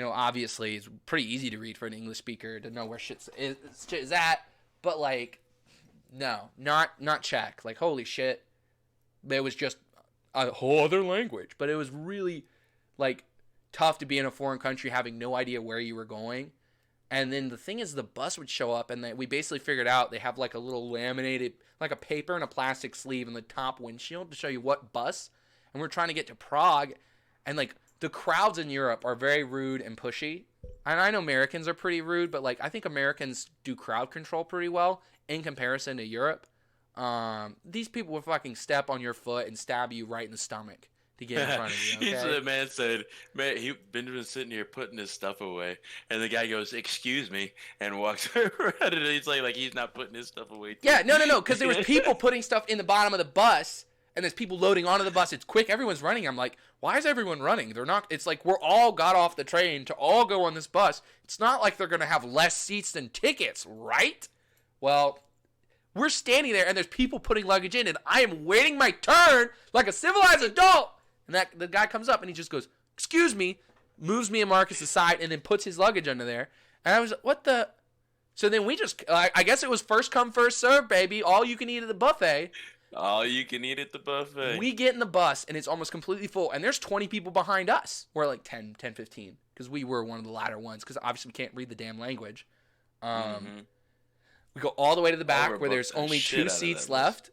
obviously it's pretty easy to read for an English speaker to know where shit is at. But like, no, not Czech. Like, holy shit. It was just a whole other language. But it was really like tough to be in a foreign country having no idea where you were going. And then the thing is, the bus would show up, and we basically figured out they have like a little laminated, like a paper and a plastic sleeve in the top windshield to show you what bus. And we're trying to get to Prague, and like the crowds in Europe are very rude and pushy. And I know Americans are pretty rude, but like I think Americans do crowd control pretty well in comparison to Europe. These people will fucking step on your foot and stab you right in the stomach to get in front of you. Okay? So the man said, Benjamin's sitting here putting his stuff away, and the guy goes, "Excuse me," and walks around, and he's like he's not putting his stuff away. Too. Yeah, no, because there was people putting stuff in the bottom of the bus, and there's people loading onto the bus. It's quick, everyone's running. I'm like, why is everyone running? They're not. It's like we're all got off the train to all go on this bus. It's not like they're gonna have less seats than tickets, right? Well, we're standing there, and there's people putting luggage in, and I am waiting my turn like a civilized adult. And the guy comes up and he just goes, "Excuse me," moves me and Marcus aside, and then puts his luggage under there. And I was like, what the? So then we just, I guess it was first come, first serve, baby. All you can eat at the buffet. All you can eat at the buffet. We get in the bus, and it's almost completely full. And there's 20 people behind us. We're like 10, 15. Because we were one of the latter ones. Because obviously we can't read the damn language. We go all the way to the back where there's only 2 seats left.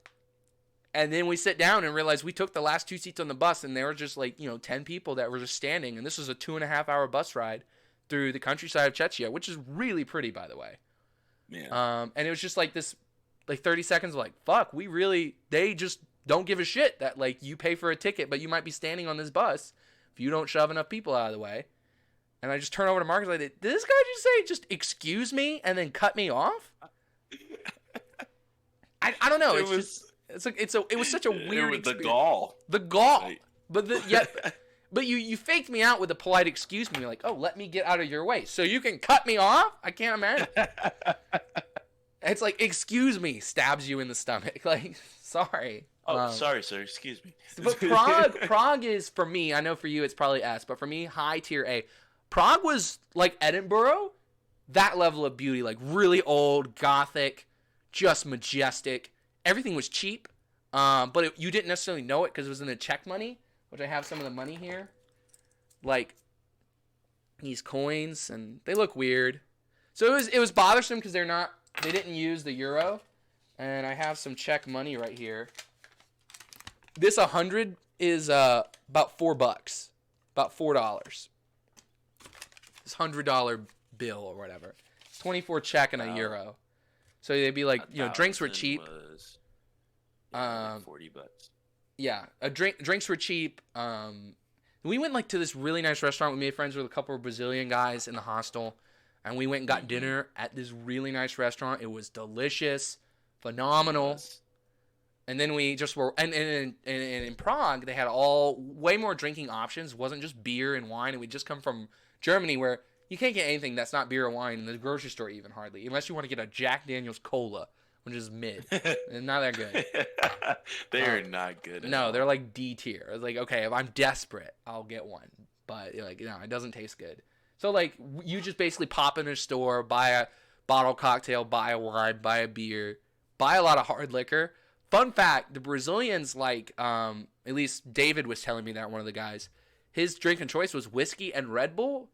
And then we sit down and realize we took the last 2 seats on the bus, and there were just like, 10 people that were just standing. And this was a 2.5-hour bus ride through the countryside of Czechia, which is really pretty, by the way. Yeah. And it was just like this, like 30 seconds of like, fuck, they just don't give a shit that like you pay for a ticket, but you might be standing on this bus if you don't shove enough people out of the way. And I just turn over to Marcus like, did this guy just say, excuse me, and then cut me off? I don't know. it was such a weird the experience. gall. The gall. Like, But you faked me out with a polite excuse me. You're like, oh, let me get out of your way so you can cut me off. I can't imagine. It's like, excuse me, stabs you in the stomach. Like, sorry. oh, sorry, sir. Excuse me. But Prague is, for me, I know for you it's probably S, but for me, high tier A. Prague was like Edinburgh, that level of beauty, like really old, gothic, just majestic. Everything was cheap, but you didn't necessarily know it because it was in the Czech money, which I have some of the money here. Like, these coins, and they look weird. So it was bothersome because they didn't use the euro, and I have some Czech money right here. This 100 is about $4, about $4. This $100 bill or whatever. It's 24 Czech and a euro. So they'd be like, drinks were cheap. Was, like $40. Yeah, drinks were cheap. We went like to this really nice restaurant. We made friends with a couple of Brazilian guys in the hostel, and we went and got dinner at this really nice restaurant. It was delicious, phenomenal. Yes. And then we just were, and in Prague they had way more drinking options. It wasn't just beer and wine, and we just come from Germany where you can't get anything that's not beer or wine in the grocery store even hardly, unless you want to get a Jack Daniel's Cola, which is mid and not that good. They are not good. No, they're like D tier. It's like, okay, if I'm desperate, I'll get one, but like, no, it doesn't taste good. So like, you just basically pop in a store, buy a bottle cocktail, buy a wine, buy a beer, buy a lot of hard liquor. Fun fact, the Brazilians, like, at least David was telling me that, one of the guys, his drink of choice was whiskey and Red Bull,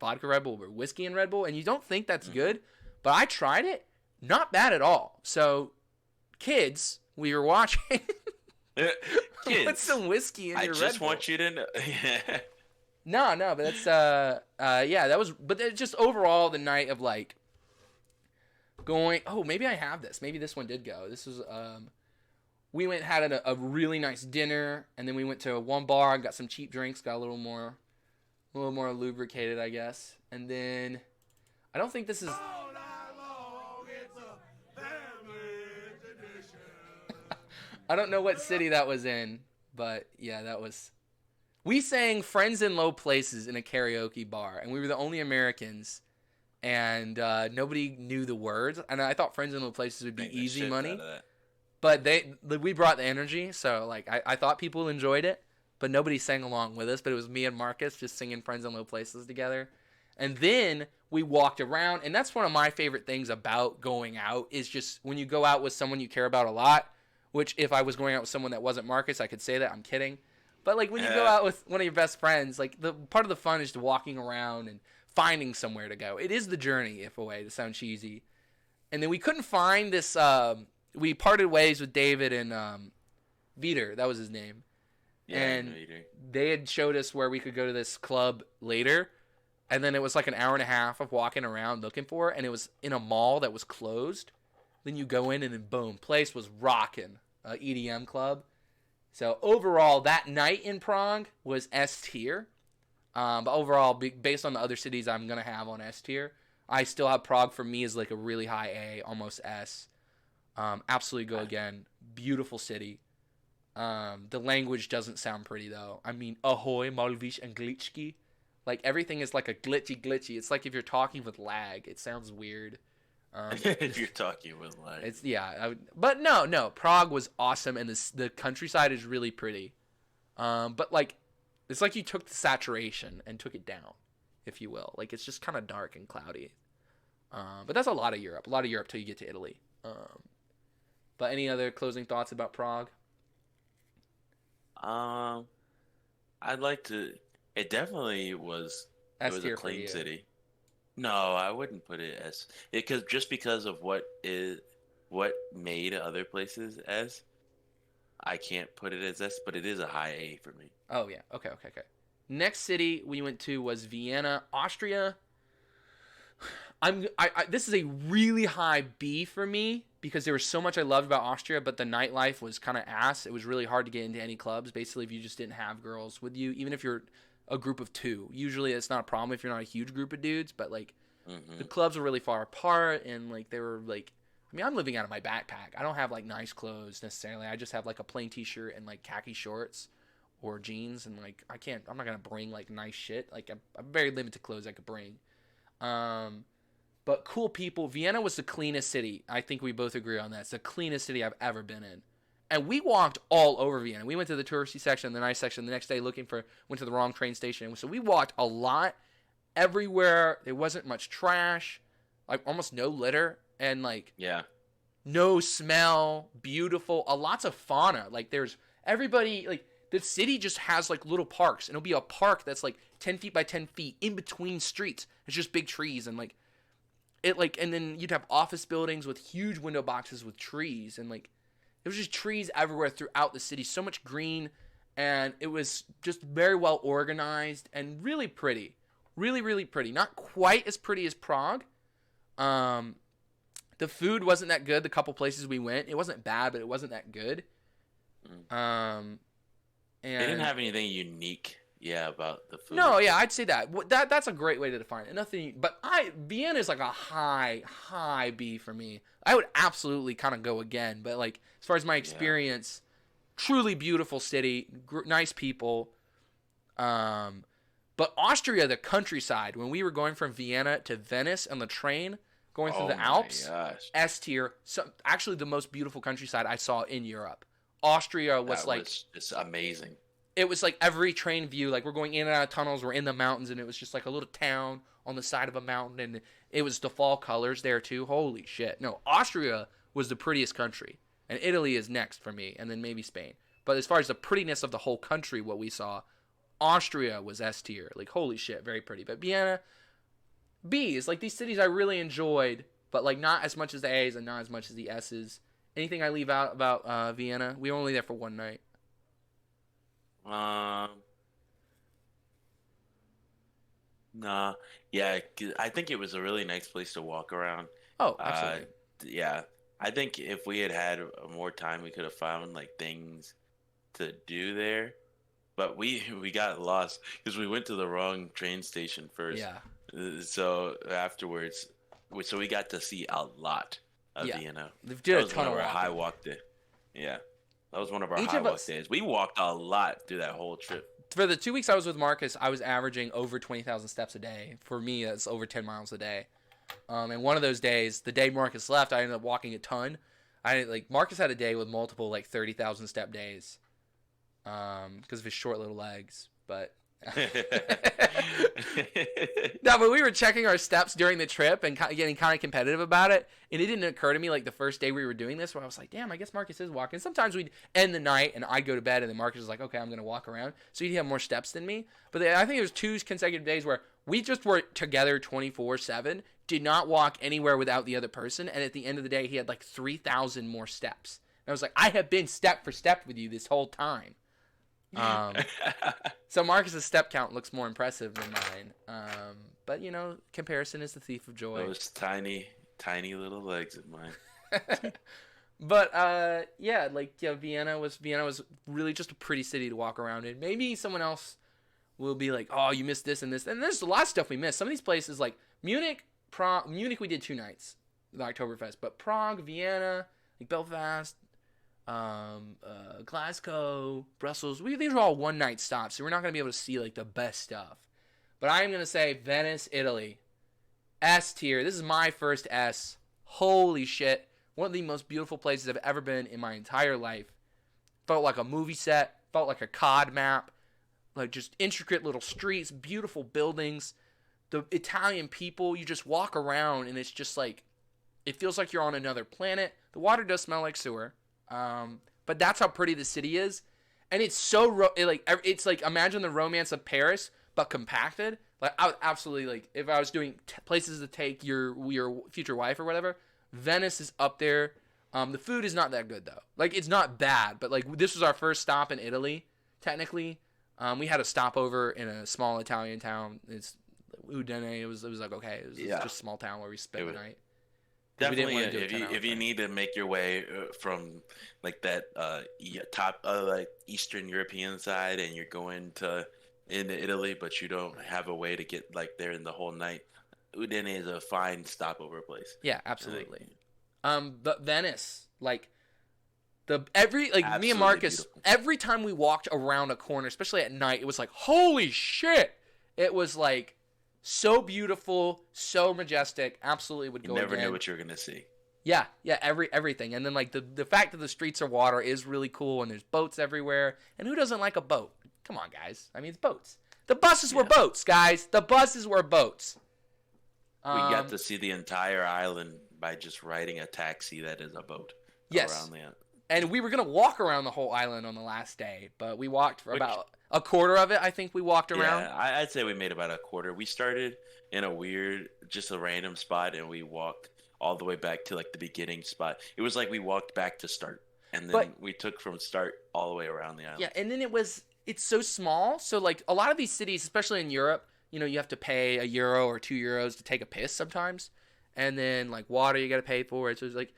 vodka Red Bull, or whiskey and Red Bull, and you don't think that's good, but I tried it, not bad at all. So, kids, we were watching, kids, put some whiskey in your Red Bull. I just want you to know. No, but that's, yeah, that was, but just overall the night of, like, going, maybe I have this. Maybe this one did go. This was, we went and had a really nice dinner, and then we went to one bar, got some cheap drinks, got a little more lubricated, I guess. And then, I don't think this is... I don't know what city that was in, but yeah, that was... We sang Friends in Low Places in a karaoke bar, and we were the only Americans, and nobody knew the words. And I thought Friends in Low Places would be easy money, but we brought the energy, so like I thought people enjoyed it, but nobody sang along with us. But it was me and Marcus just singing Friends in Low Places together. And then we walked around, and that's one of my favorite things about going out, is just when you go out with someone you care about a lot, which if I was going out with someone that wasn't Marcus, I could say that. I'm kidding. But like when you go out with one of your best friends, like the part of the fun is to walking around and finding somewhere to go. It is the journey, if a way to sound cheesy. And then we couldn't find this, we parted ways with David and Vitor, that was his name. Yeah, and they had showed us where we could go to this club later. And then it was like an hour and a half of walking around looking for it. And it was in a mall that was closed. Then you go in and then boom, place was rocking. EDM club. So overall, that night in Prague was S tier. But overall, based on the other cities I'm going to have on S tier, I still have Prague for me as like a really high A, almost S. Absolutely go again. Beautiful city. The language doesn't sound pretty though. I mean, ahoy, malvish, and glitchki. Like everything is like a glitchy. It's like if you're talking with lag. It sounds weird. If you're talking with lag. It's but no. Prague was awesome, and the countryside is really pretty. But like, it's like you took the saturation and took it down, if you will. Like it's just kind of dark and cloudy. But that's a lot of Europe. Till you get to Italy. But any other closing thoughts about Prague? I'd like to. It definitely was. It was a clean city. No, I wouldn't put it as because of what made other places S. I can't put it as S, but it is a high A for me. Oh yeah, okay. Next city we went to was Vienna, Austria. This is a really high B for me because there was so much I loved about Austria, but the nightlife was kind of ass. It was really hard to get into any clubs. Basically, if you just didn't have girls with you, even if you're a group of two. Usually it's not a problem if you're not a huge group of dudes, but like the clubs were really far apart, and like they were like I mean, I'm living out of my backpack. I don't have like nice clothes necessarily. I just have like a plain t-shirt and like khaki shorts or jeans, and like I'm not gonna bring like nice shit. Like I'm very limited clothes I could bring. Um, but cool people. Vienna was the cleanest city. I think we both agree on that. It's the cleanest city I've ever been in. And we walked all over Vienna. We went to the touristy section, the nice section the next day went to the wrong train station. So we walked a lot everywhere. There wasn't much trash, like almost no litter, and like Yeah. no smell, beautiful, lots of fauna. Like there's everybody, like the city just has like little parks, and it'll be a park that's like 10 feet by 10 feet in between streets. It's just big trees, and like it like, and then you'd have office buildings with huge window boxes with trees, and like there was just trees everywhere throughout the city, so much green, and it was just very well organized and really pretty. Really, really pretty. Not quite as pretty as Prague. The food wasn't that good. The couple places we went, it wasn't bad, but it wasn't that good. And They didn't have anything unique, about the food. no, yeah, I'd say that's a great way to define it. Nothing, but Vienna is like a high B for me. I would absolutely kind of go again, but like as far as my experience, truly beautiful city, nice people. But Austria, the countryside, when we were going from Vienna to Venice on the train, going through the Alps, S tier. So actually, the most beautiful countryside I saw in Europe. Austria was it's amazing. It was like every train view, like we're going in and out of tunnels, we're in the mountains, and it was just like a little town on the side of a mountain, and it was the fall colors there too. Holy shit. No, Austria was the prettiest country, and Italy is next for me, and then maybe Spain. But as far as the prettiness of the whole country, what we saw, Austria was S tier. Like, holy shit, very pretty. But Vienna, B is like these cities I really enjoyed, but like not as much as the A's and not as much as the S's. Anything I leave out about Vienna? We were only there for one night. Nah. Yeah, 'cause I think it was a really nice place to walk around. Oh, Uh, absolutely. yeah. I think if we had had more time, we could have found like things to do there. But we got lost because we went to the wrong train station first. Yeah. So afterwards, so we got to see a lot of Yeah. Vienna. They've That did a was one ton of of our high walking. walk day. Yeah, that was one of our Each high of walk us, days. We walked a lot through that whole trip. for the 2 weeks I was with Marcus, I was averaging over 20,000 steps a day. For me, that's over 10 miles a day. And one of those days, the day Marcus left, I ended up walking a ton. Marcus had a day with multiple like 30,000 step days, because of his short little legs. But no, but we were checking our steps during the trip and getting kind of competitive about it. And it didn't occur to me like the first day we were doing this where I was like, damn, I guess Marcus is walking. Sometimes we'd end the night and I'd go to bed and then Marcus was like, okay, I'm going to walk around. So he'd have more steps than me. But I think it was 2 consecutive days where we just were together 24/7, did not walk anywhere without the other person. And at the end of the day, he had like 3,000 more steps. And I was like, I have been step for step with you this whole time. So Marcus's step count looks more impressive than mine. But you know, comparison is the thief of joy. Those tiny little legs of mine. But Vienna was really just a pretty city to walk around in. Maybe someone else will be like, oh, you missed this and this, and there's a lot of stuff we missed. Some of these places like Munich we did 2 nights, the Oktoberfest, but Prague, Vienna, like Belfast, Glasgow, Brussels, these are all 1-night stops, so we're not going to be able to see like the best stuff. But I'm going to say Venice, Italy, S tier. This is my first S. Holy shit. One of the most beautiful places I've ever been in my entire life. Felt like a movie set, felt like a COD map, like just intricate little streets, beautiful buildings. The Italian people, you just walk around and it's just like, it feels like you're on another planet. The water does smell like sewer. But that's how pretty the city is, and it's so it's like imagine the Romance of Paris, but compacted. Like I would absolutely like if I was doing places to take your future wife or whatever. Venice is up there. The food is not that good though. Like it's not bad, but like this was our first stop in Italy. Technically, we had a stopover in a small Italian town. It's Udine. It was like okay, it was just a small town where we spent the night. Definitely, if you need to make your way from like that top like Eastern European side, and you're going into Italy, but you don't have a way to get like there in the whole night, Udine is a fine stopover place. Yeah, absolutely. But Venice, like me and Absolutely Marcus, beautiful. every time we walked around a corner, especially at night, it was like, holy shit! It was like so beautiful, so majestic. Absolutely would You go never again. knew what you were gonna see. Yeah, everything. And then like the fact that the streets are water is really cool, and there's boats everywhere. And who doesn't like a boat? Come on, guys. I mean, it's boats. The buses were boats, guys. The buses were boats. We got to see the entire island by just riding a taxi that is a boat around the island. And we were gonna walk around the whole island on the last day, but we walked for about a quarter of it. I think we walked around. Yeah, I'd say we made about a quarter. We started in just a random spot, and we walked all the way back to like the beginning spot. It was like we walked back to start, and then we took from start all the way around the island. Yeah, and then it's so small. So like a lot of these cities, especially in Europe, you have to pay €1 or €2 to take a piss sometimes, and then like water you got to pay for it. So it's like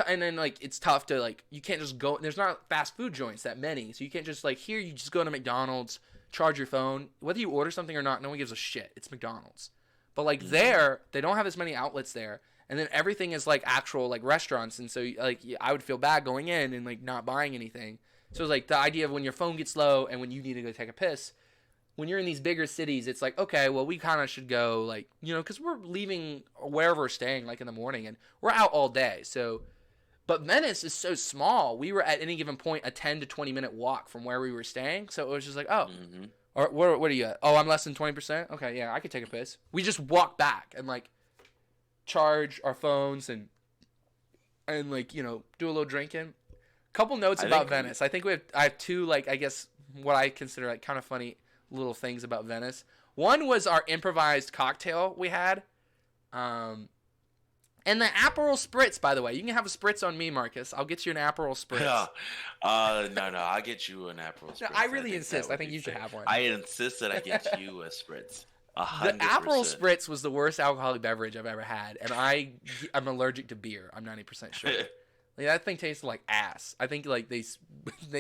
and then like it's tough to like you can't just go. There's not fast food joints that many, so you can't just like here you just go to McDonald's, charge your phone, whether you order something or not. No one gives a shit. It's McDonald's, but like there they don't have as many outlets there. And then everything is like actual like restaurants, and so like I would feel bad going in and like not buying anything. So it's like the idea of when your phone gets low and when you need to go take a piss, when you're in these bigger cities, it's like okay, well we kind of should go like because we're leaving wherever we're staying like in the morning and we're out all day. So, but Venice is so small. We were at any given point a 10 to 20 minute walk from where we were staying. So it was just like or what are you at? Oh, I'm less than 20%. Okay, yeah, I could take a piss. We just walk back and like charge our phones and like do a little drinking. Couple notes about Venice. I have two like I guess what I consider like kind of funny little things about Venice. One was our improvised cocktail we had, and the Aperol Spritz. By the way, you can have a spritz on me, Marcus. I'll get you an Aperol Spritz. No, I'll get you an Aperol Spritz. No, I really insist. I think you should have one. I insist that I get you a Spritz. 100%. The Aperol Spritz was the worst alcoholic beverage I've ever had, and I'm allergic to beer. I'm 90% sure. Like, that thing tasted like ass. I think like they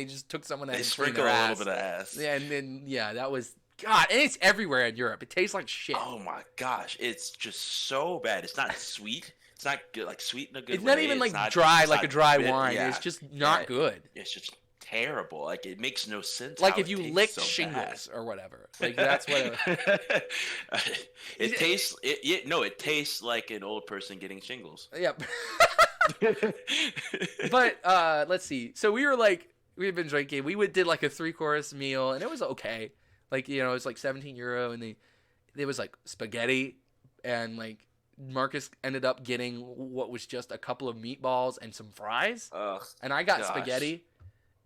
just took someone that sprinkled their a ass. little bit of ass. Yeah, and then that was God, and it's everywhere in Europe. It tastes like shit. Oh my gosh, it's just so bad. It's not sweet. It's not good, like sweet in a good way. It's not even like dry, like a dry wine. Yeah. It's just not good. It's just terrible. Like it makes no sense. Like if you licked shingles or whatever. Like that's what it tastes. It tastes like an old person getting shingles. Yep. But let's see. So we've been drinking. We did like a 3-course meal, and it was okay. Like it was like €17, and it was like spaghetti, and like Marcus ended up getting what was just a couple of meatballs and some fries, and I got spaghetti.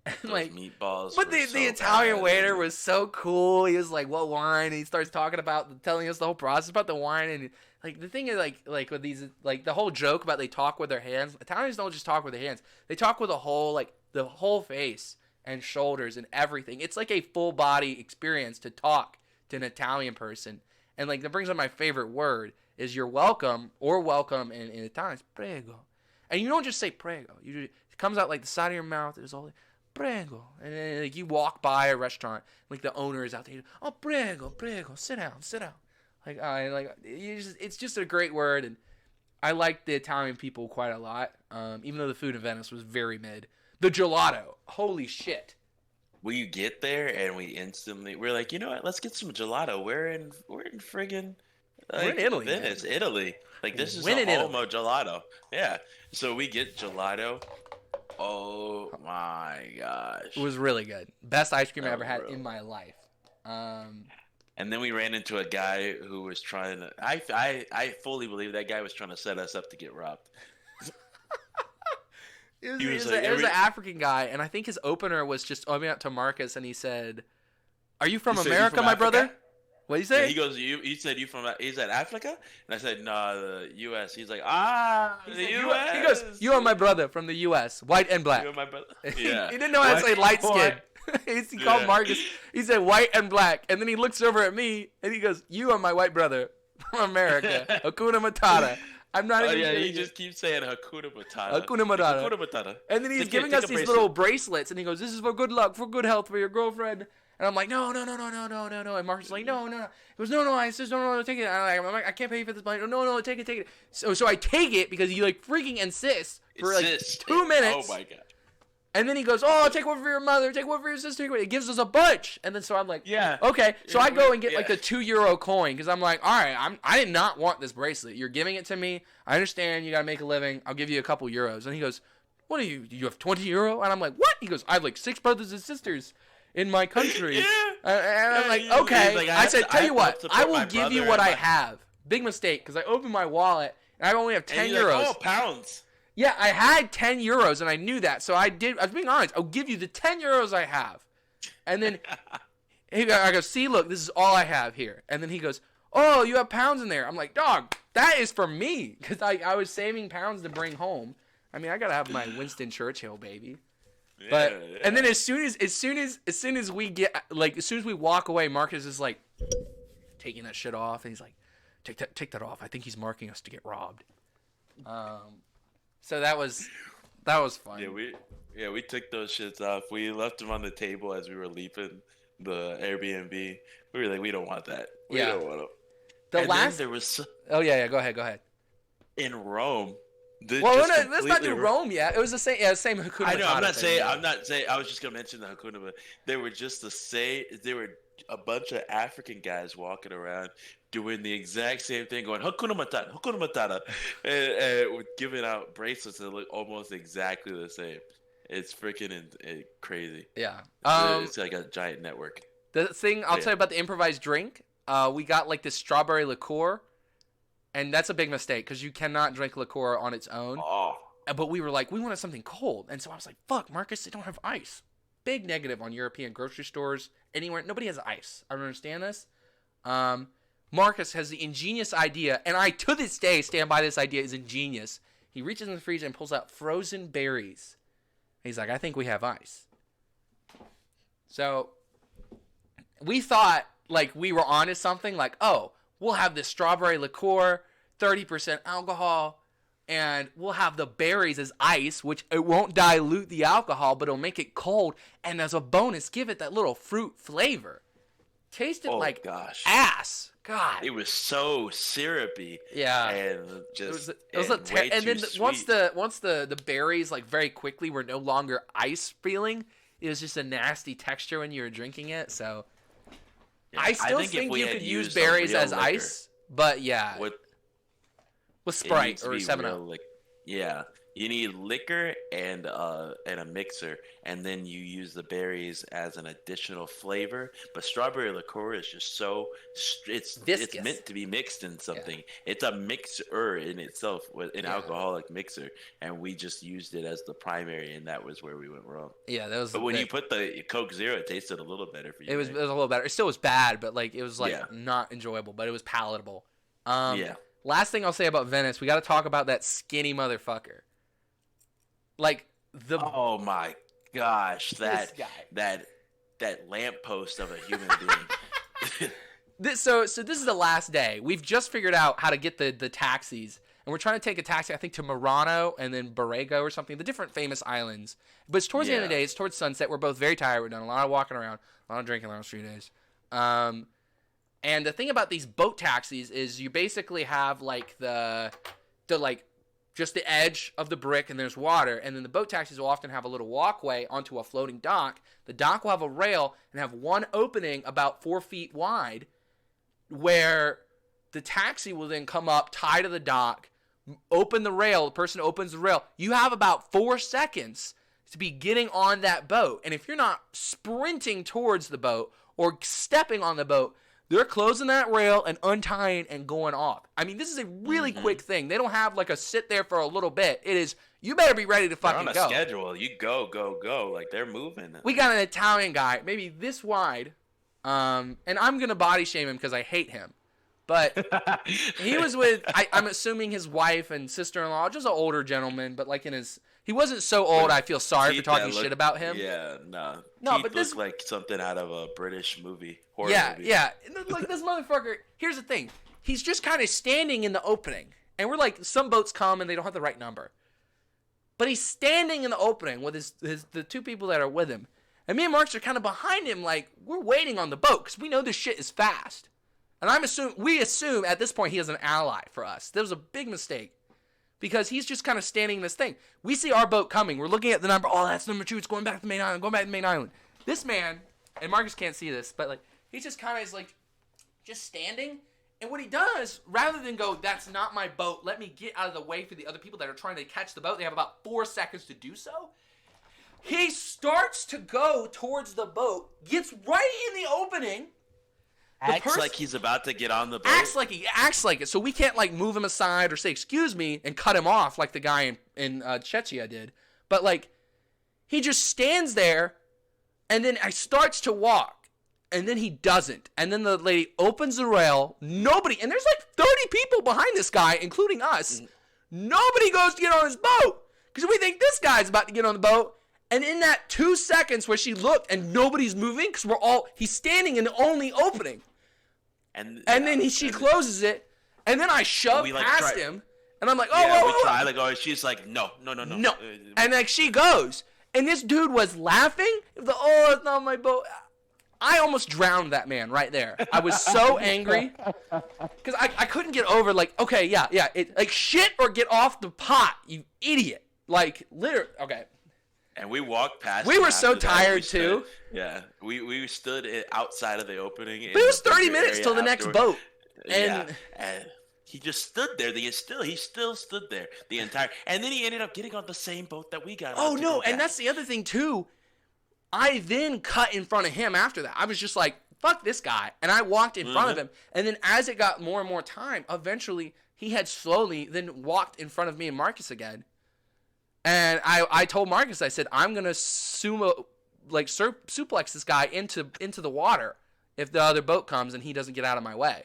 And those like meatballs, but the Italian waiter was so cool. He was like, "What wine?" And he starts telling us the whole process about the wine. And like the thing is, like with these, like the whole joke about they talk with their hands. Italians don't just talk with their hands; they talk with the whole face and shoulders and everything. It's like a full body experience to talk to an Italian person. And like that brings up my favorite word is "you're welcome" or "welcome" in Italian. It's "prego," and you don't just say "prego." It comes out like the side of your mouth. It's all. Prego, and then like you walk by a restaurant, like the owner is out there. Oh, prego, sit down. It's just a great word, and I like the Italian people quite a lot. Even though the food in Venice was very mid. The gelato, holy shit! We get there and we're like, you know what? Let's get some gelato. We're in friggin' we're in Italy, Venice, man. Italy. Like this is the home of gelato. Yeah. So we get gelato. Oh my gosh. It was really good. Best ice cream I ever had in my life. And then we ran into a guy who was trying to I fully believe that guy was trying to set us up to get robbed. It was an African guy, and I think his opener was just opening up to Marcus, and he said, "Are you from America, my brother?" What did he say? Yeah, he goes, he said, he's at Africa? And I said, no, the U.S. He's like, the U.S. He goes, "You are my brother from the U.S., white and black." You are my brother. Yeah. He didn't know how to say light skin. He called Marcus, he said white and black. And then he looks over at me, and he goes, "You are my white brother from America. Hakuna Matata." I'm not even kidding. He just keeps saying Hakuna Matata. Hakuna Matata. And then he's giving us these little bracelets, and he goes, "This is for good luck, for good health, for your girlfriend." And I'm like, no. And Marcus is like, no. He goes, no, I insist, no, take it. I'm like, I can't pay you for this money. No, take it. So I take it because he like freaking insists for like 2 minutes. Oh my god. And then he goes, oh, take one for your mother, take one for your sister. It gives us a bunch. And then so I'm like, Yeah. okay. So I go and get like the €2 coin because I'm like, all right, I did not want this bracelet. You're giving it to me. I understand you got to make a living. I'll give you a couple euros. And he goes, what are you? Do you have €20? And I'm like, what? He goes, I have like 6 brothers and sisters in my country. And I'm like, okay. Like, I said, tell you what, I will my give you brother what and I my- have. Big mistake because I opened my wallet and I only have 10 And you're euros. like, oh, pounds. Yeah, I had 10 euros and I knew that. So I was being honest. I'll give you the 10 euros I have. And then I go, see, look, this is all I have here. And then he goes, oh, you have pounds in there. I'm like, dog, that is for me. Because I was saving pounds to bring home. I mean, I got to have my Winston Churchill, baby. But and then as soon as we get like as soon as we walk away, Marcus is like taking that shit off and he's like, take that off. I think he's marking us to get robbed. So that was fun. We took those shits off. We left them on the table as we were leaving the Airbnb. We were like, we don't want that. We don't want them. The last there was Oh yeah, go ahead. In Rome. Well, let's not do Rome yet. It was the same same Hakuna Matata. I know. I'm not thing, saying. I was just gonna mention the Hakuna, but they were just the same. They were a bunch of African guys walking around doing the exact same thing, going Hakuna Matata, and giving out bracelets that look almost exactly the same. It's freaking crazy. Yeah. It's like a giant network. The thing I'll tell you about the improvised drink. We got like this strawberry liqueur. And that's a big mistake because you cannot drink liqueur on its own. Oh. But we were like, we wanted something cold. And so I was like, fuck, Marcus, they don't have ice. Big negative on European grocery stores. Anywhere, nobody has ice. I don't understand this. Marcus has the ingenious idea, and I, to this day, stand by this idea is ingenious. He reaches in the freezer and pulls out frozen berries. He's like, I think we have ice. So we thought, like, we were onto something. Like, oh, we'll have this strawberry liqueur, 30% alcohol, and we'll have the berries as ice, which it won't dilute the alcohol, but it'll make it cold. And as a bonus, give it that little fruit flavor. Tasted like ass. God. It was so syrupy. Yeah. And just it was and then once the berries like very quickly were no longer ice feeling, it was just a nasty texture when you were drinking it. So I still think you could use berries as ice, but yeah, with Sprite or 7-Up. Yeah, you need liquor and a mixer, and then you use the berries as an additional flavor. But strawberry liqueur is just so it's meant to be mixed in something. Yeah. It's a mixer in itself, an alcoholic mixer, and we just used it as the primary, and that was where we went wrong. Yeah, that was. But when you put the Coke Zero, it tasted a little better for you. It was a little better. It still was bad, but like it was like not enjoyable, but it was palatable. Yeah. Last thing I'll say about Venice, we got to talk about that skinny motherfucker. Like oh my gosh, that lamppost of a human being. So this is the last day. We've just figured out how to get the taxis, and we're trying to take a taxi, I think, to Murano and then Borrego or something, the different famous islands. But it's towards the end of the day. It's towards sunset. We're both very tired. We've done a lot of walking around, a lot of drinking the last 3 days. And the thing about these boat taxis is you basically have like the like just the edge of the brick and there's water, and then the boat taxis will often have a little walkway onto a floating dock. The dock will have a rail and have one opening about 4 feet wide where the taxi will then come up, tie to the dock, open the rail, the person opens the rail. You have about 4 seconds to be getting on that boat, and if you're not sprinting towards the boat or stepping on the boat, they're closing that rail and untying and going off. I mean, this is a really quick thing. They don't have like a sit there for a little bit. It is, you better be ready to fucking go. They're on a schedule. You go. Like, they're moving. We got an Italian guy, maybe this wide, and I'm going to body shame him because I hate him. But he was with, I'm assuming his wife and sister-in-law, just an older gentleman, but like he wasn't so old I feel sorry for talking shit about him. Yeah, no. No, but this looked like something out of a British movie. Movie. Yeah. Like this motherfucker, here's the thing. He's just kind of standing in the opening. And we're like, some boats come and they don't have the right number. But he's standing in the opening with the 2 people that are with him. And me and Marcus are kind of behind him, like, we're waiting on the boat because we know this shit is fast. And we assume at this point he is an ally for us. That was a big mistake because he's just kind of standing in this thing. We see our boat coming. We're looking at the number. Oh, that's number 2. It's going back to the main island. Going back to the main island. This man, and Marcus can't see this, but like he's just kind of is like just standing. And what he does, rather than go, that's not my boat, let me get out of the way for the other people that are trying to catch the boat. They have about 4 seconds to do so. He starts to go towards the boat, gets right in the opening. Acts like he's about to get on the boat. Acts like it. So we can't like move him aside or say excuse me and cut him off like the guy in Czechia did. But like he just stands there and then I starts to walk and then he doesn't. And then the lady opens the rail. Nobody, and there's like 30 people behind this guy, including us. Nobody goes to get on his boat because we think this guy's about to get on the boat. And in that 2 seconds where she looked and nobody's moving because he's standing in the only opening. And then she closes it, and then I shove past him, and I'm like, she's like, no. And like she goes, and this dude was laughing. It's not my boat. I almost drowned that man right there. I was so angry because I couldn't get over like, okay, yeah, like shit or get off the pot, you idiot. Like literally, okay. And we walked past. We were so tired too. Yeah, we stood outside of the opening. But it was 30 minutes till the next boat, and he just stood there. He still stood there the entire. And then he ended up getting on the same boat that we got. Oh no! And that's the other thing too. I then cut in front of him after that. I was just like, "Fuck this guy," and I walked in front of him. And then as it got more and more time, eventually he had slowly then walked in front of me and Marcus again. And I told Marcus, I said, I'm going to suplex this guy into the water if the other boat comes and he doesn't get out of my way.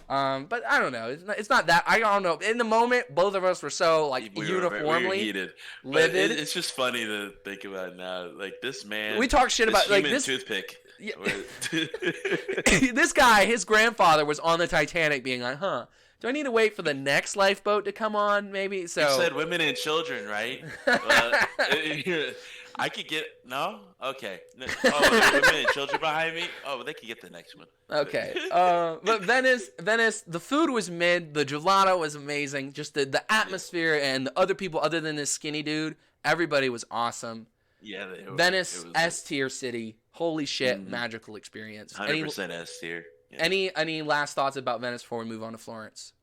But I don't know. It's not that. I don't know. In the moment, both of us were so like uniformly heated. livid. It's just funny to think about now. Like this man. We talk shit about like this toothpick. Yeah. This guy, his grandfather was on the Titanic being like, do I need to wait for the next lifeboat to come on? Maybe so. You said women and children, right? I could get okay. Women and children behind me. Oh, they could get the next one. Okay. But Venice. The food was mid. The gelato was amazing. Just the atmosphere and the other people, other than this skinny dude, everybody was awesome. Yeah. Venice, S tier city. Holy shit, magical experience. 100% S tier. Yeah. Any last thoughts about Venice before we move on to Florence?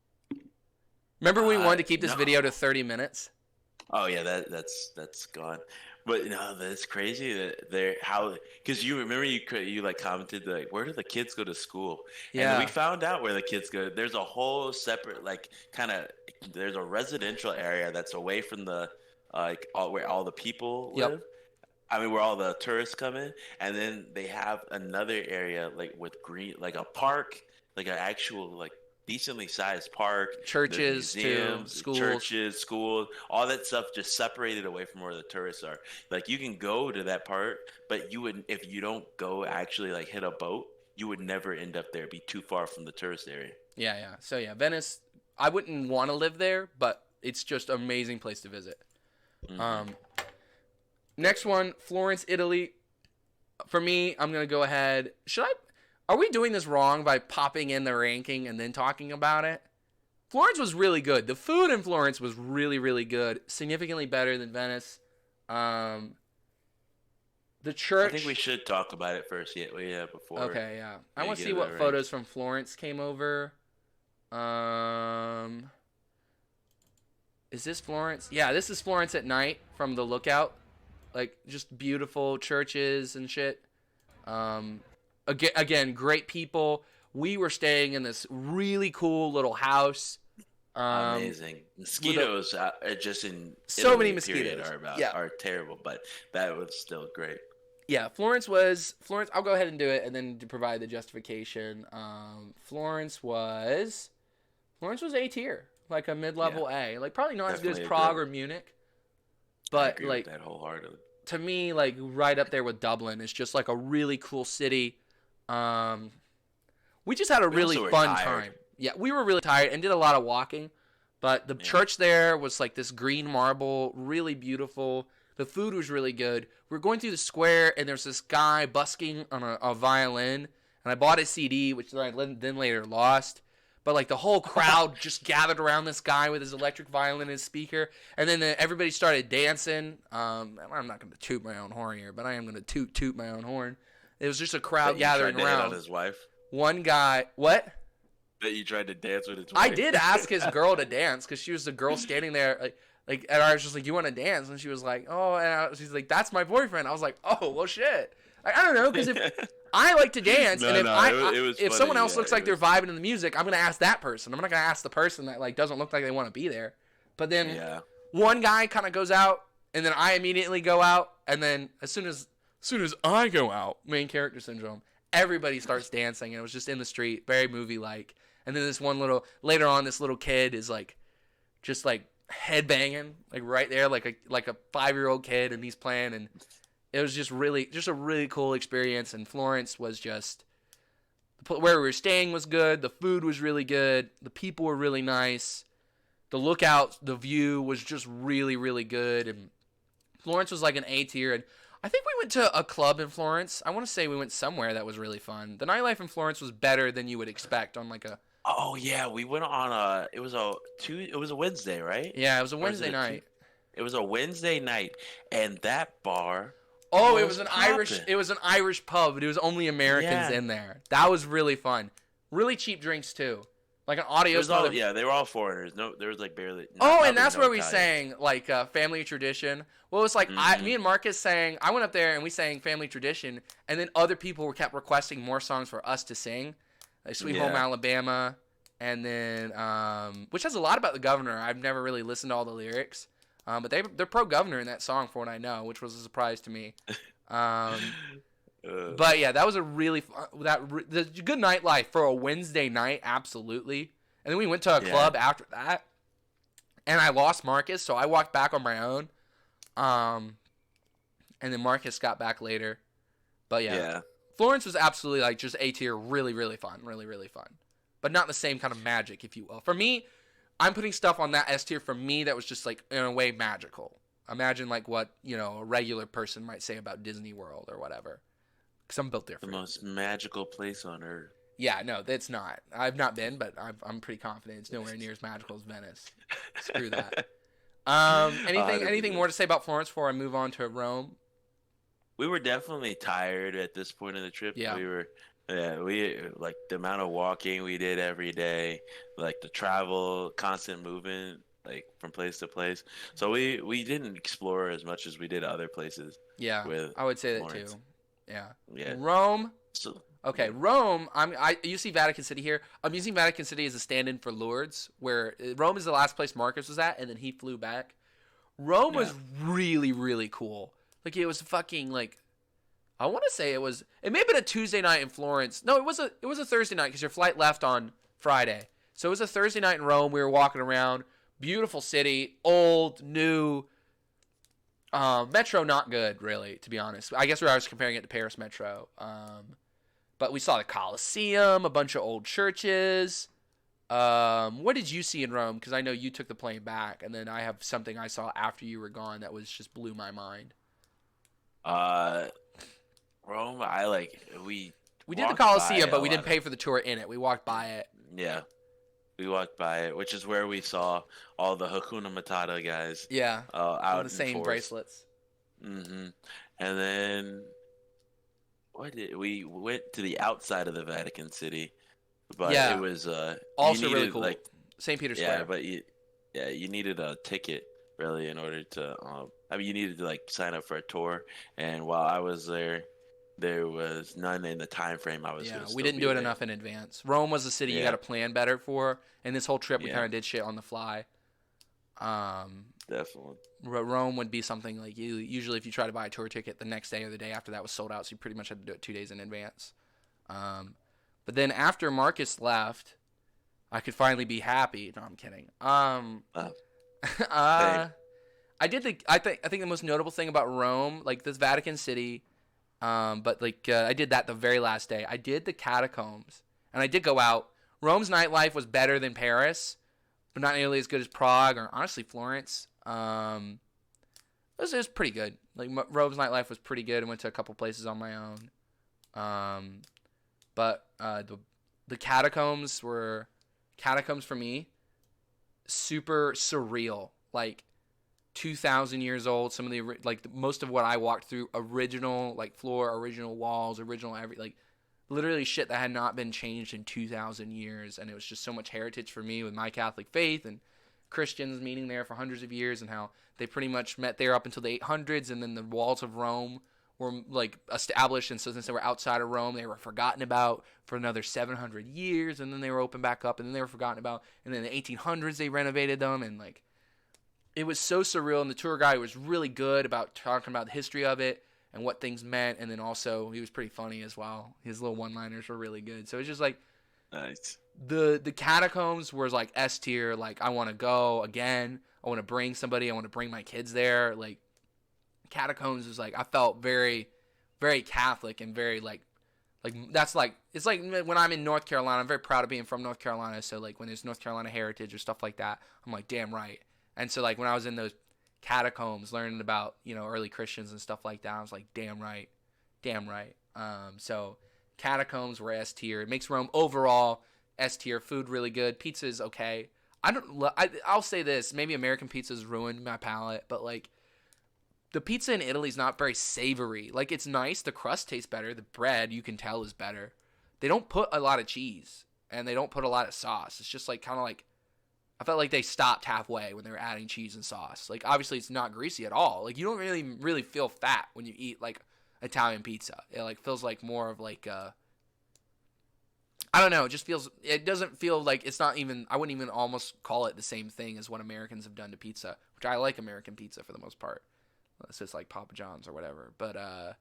Remember we wanted to keep this video to 30 minutes? Oh yeah, that's gone. But that's crazy that because you remember you like commented like where do the kids go to school? Yeah. And we found out where the kids go. There's a whole separate there's a residential area that's away from the where all the people live. Yep. I mean, where all the tourists come in, and then they have another area like with green, like a park, like an actual like decently sized park, churches, museums, schools, all that stuff just separated away from where the tourists are. Like you can go to that part, but you would if you don't go actually like hit a boat, you would never end up there. It'd be too far from the tourist area. Yeah. So yeah, Venice. I wouldn't want to live there, but it's just an amazing place to visit. Mm-hmm. Next one, Florence, Italy. For me, I'm going to go ahead. Are we doing this wrong by popping in the ranking and then talking about it? Florence was really good. The food in Florence was really, really good. Significantly better than Venice. The church. I think we should talk about it first. Before. Okay, yeah. I want to see what photos from Florence came over. Is this Florence? Yeah, this is Florence at night from the lookout. Like, just beautiful churches and shit. Again, great people. We were staying in this really cool little house. Amazing. Mosquitoes are just in so Italy, many mosquitoes are terrible, but that was still great. Yeah, Florence. I'll go ahead and do it, and then to provide the justification. Florence was A tier, like a mid-level A. Like probably not Definitely as good as Prague or Munich, but I agree like with that wholeheartedly. To me, like right up there with Dublin. It's just like a really cool city. We just had a really fun time. Yeah, we were really tired and did a lot of walking. But the church there was like this green marble, really beautiful. The food was really good. We're going through the square, and there's this guy busking on a violin, and I bought his CD, which I then later lost. But like the whole crowd just gathered around this guy with his electric violin and his speaker, and then everybody started dancing. I'm not going to toot my own horn here, but I am going to toot my own horn. It was just a crowd gathering tried to hit around. on his wife? One guy, what? That you tried to dance with his wife? I did ask his girl to dance because she was the girl standing there, and I was just like, "You want to dance?" And she was like, "Oh," and she's like, "That's my boyfriend." I was like, "Oh, well, shit." I don't know, because if I like to dance, and if someone else looks like they're vibing in the music, I'm gonna ask that person. I'm not gonna ask the person that like doesn't look like they want to be there. But then one guy kind of goes out, and then I immediately go out, and then as soon as I go out, main character syndrome, everybody starts dancing, and it was just in the street, very movie like. And then this later on, this little kid is like, just like headbanging, like right there, like a 5-year-old kid, and he's playing, and it was just a really cool experience. And Florence was just, where we were staying was good, the food was really good, the people were really nice, the lookout, the view was just really, really good, and Florence was like an A tier. And I think we went to a club in Florence. I want to say we went somewhere that was really fun. The nightlife in Florence was better than you would expect on like a. Oh yeah, we went on it was a Wednesday, right? Yeah, it was a Wednesday night. It was a Wednesday night, and that bar. Oh, it was an Irish pub, but it was only Americans in there. That was really fun. Really cheap drinks too. Like an audio. They were all foreigners. No, there was like barely. And that's where we sang like Family Tradition. Well, it's like me and Marcus sang. I went up there and we sang Family Tradition, and then other people kept requesting more songs for us to sing, like Sweet Home Alabama, and then which has a lot about the governor. I've never really listened to all the lyrics, but they're pro governor in that song, for what I know, which was a surprise to me. But yeah, that was a really the good nightlife for a Wednesday night, absolutely. And then we went to a club after that, and I lost Marcus, so I walked back on my own. And then Marcus got back later. But yeah. Florence was absolutely like just A tier, really, really fun, really, really fun. But not the same kind of magic, if you will. For me, I'm putting stuff on that S tier for me that was just like in a way magical. Imagine like what, a regular person might say about Disney World or whatever. Because I'm built different. The most magical place on earth. Yeah, no, it's not. I've not been, but I'm pretty confident it's nowhere near as magical as Venice. Screw that. Anything more to say about Florence before I move on to Rome? We were definitely tired at this point in the trip. Yeah. We like the amount of walking we did every day, like the travel, constant movement, like from place to place. So we didn't explore as much as we did other places. Yeah, I would say Florence. That too. Yeah. Rome. Okay, Rome. You see Vatican City here. I'm using Vatican City as a stand-in for Lourdes, where Rome is the last place Marcus was at, and then he flew back. Rome was really, really cool. Like it was fucking like, I want to say it may have been a Tuesday night in Florence. No, it was a Thursday night because your flight left on Friday. So it was a Thursday night in Rome. We were walking around. Beautiful city, old, new. Metro not good, really, to be honest. I guess I was comparing it to Paris Metro. But we saw the Colosseum, a bunch of old churches. What did you see in Rome? Because I know you took the plane back, and then I have something I saw after you were gone that was just blew my mind. Rome, we did the Colosseum, but we didn't pay for the tour in it. We walked by it. Yeah. We walked by it, which is where we saw all the Hakuna Matata guys. Yeah, out the same bracelets. Mm-hmm. And then we went to the outside of the Vatican City, but it was also really cool. Like St. Peter's Square. But you needed a ticket really in order to. You needed to like sign up for a tour, and while I was there. There was none in the time frame I was. Yeah, we didn't do it enough in advance. Rome was a city you got to plan better for, and this whole trip we kind of did shit on the fly. Definitely. Rome would be something like usually if you try to buy a tour ticket, the next day or the day after that was sold out, so you pretty much had to do it 2 days in advance. But then after Marcus left, I could finally be happy. No, I'm kidding. I think the most notable thing about Rome, like this Vatican City. But I did that the very last day. I did the catacombs, and I did go out. Rome's nightlife was better than Paris, but not nearly as good as Prague or honestly Florence. It was pretty good. Like Rome's nightlife was pretty good. I went to a couple places on my own. But the catacombs for me super surreal. Like 2,000 years old. Some of the most of what I walked through, original like floor, original walls, original literally shit that had not been changed in 2,000 years, and it was just so much heritage for me with my Catholic faith and Christians meeting there for hundreds of years, and how they pretty much met there up until the 800s, and then the walls of Rome were like established, and so since they were outside of Rome, they were forgotten about for another 700 years, and then they were opened back up, and then they were forgotten about, and then in the 1800s they renovated them, and like it was so surreal, and the tour guide was really good about talking about the history of it and what things meant, and then also he was pretty funny as well. His little one-liners were really good. So it's just like Nice. the catacombs was like S tier. Like I want to go again. I want to bring somebody. I want to bring my kids there. Like catacombs was like I felt very, very Catholic and very like that's like it's like when I'm in North Carolina. I'm very proud of being from North Carolina. So like when there's North Carolina heritage or stuff like that, I'm like damn right. And so like when I was in those catacombs learning about early Christians and stuff like that, I was like damn right. So catacombs were S tier. It makes Rome overall S tier. Food really good. Pizza is okay. I'll say this, maybe American pizza's ruined my palate, but like the pizza in Italy is not very savory. Like it's nice, the crust tastes better, the bread you can tell is better. They don't put a lot of cheese and they don't put a lot of sauce. It's just like kind of like I felt like they stopped halfway when they were adding cheese and sauce. Like obviously it's not greasy at all. Like you don't really feel fat when you eat like Italian pizza. It like feels like more of like I don't know, it doesn't feel like it's not even I wouldn't even almost call it the same thing as what Americans have done to pizza, which I like American pizza for the most part. Unless it's like Papa John's or whatever. But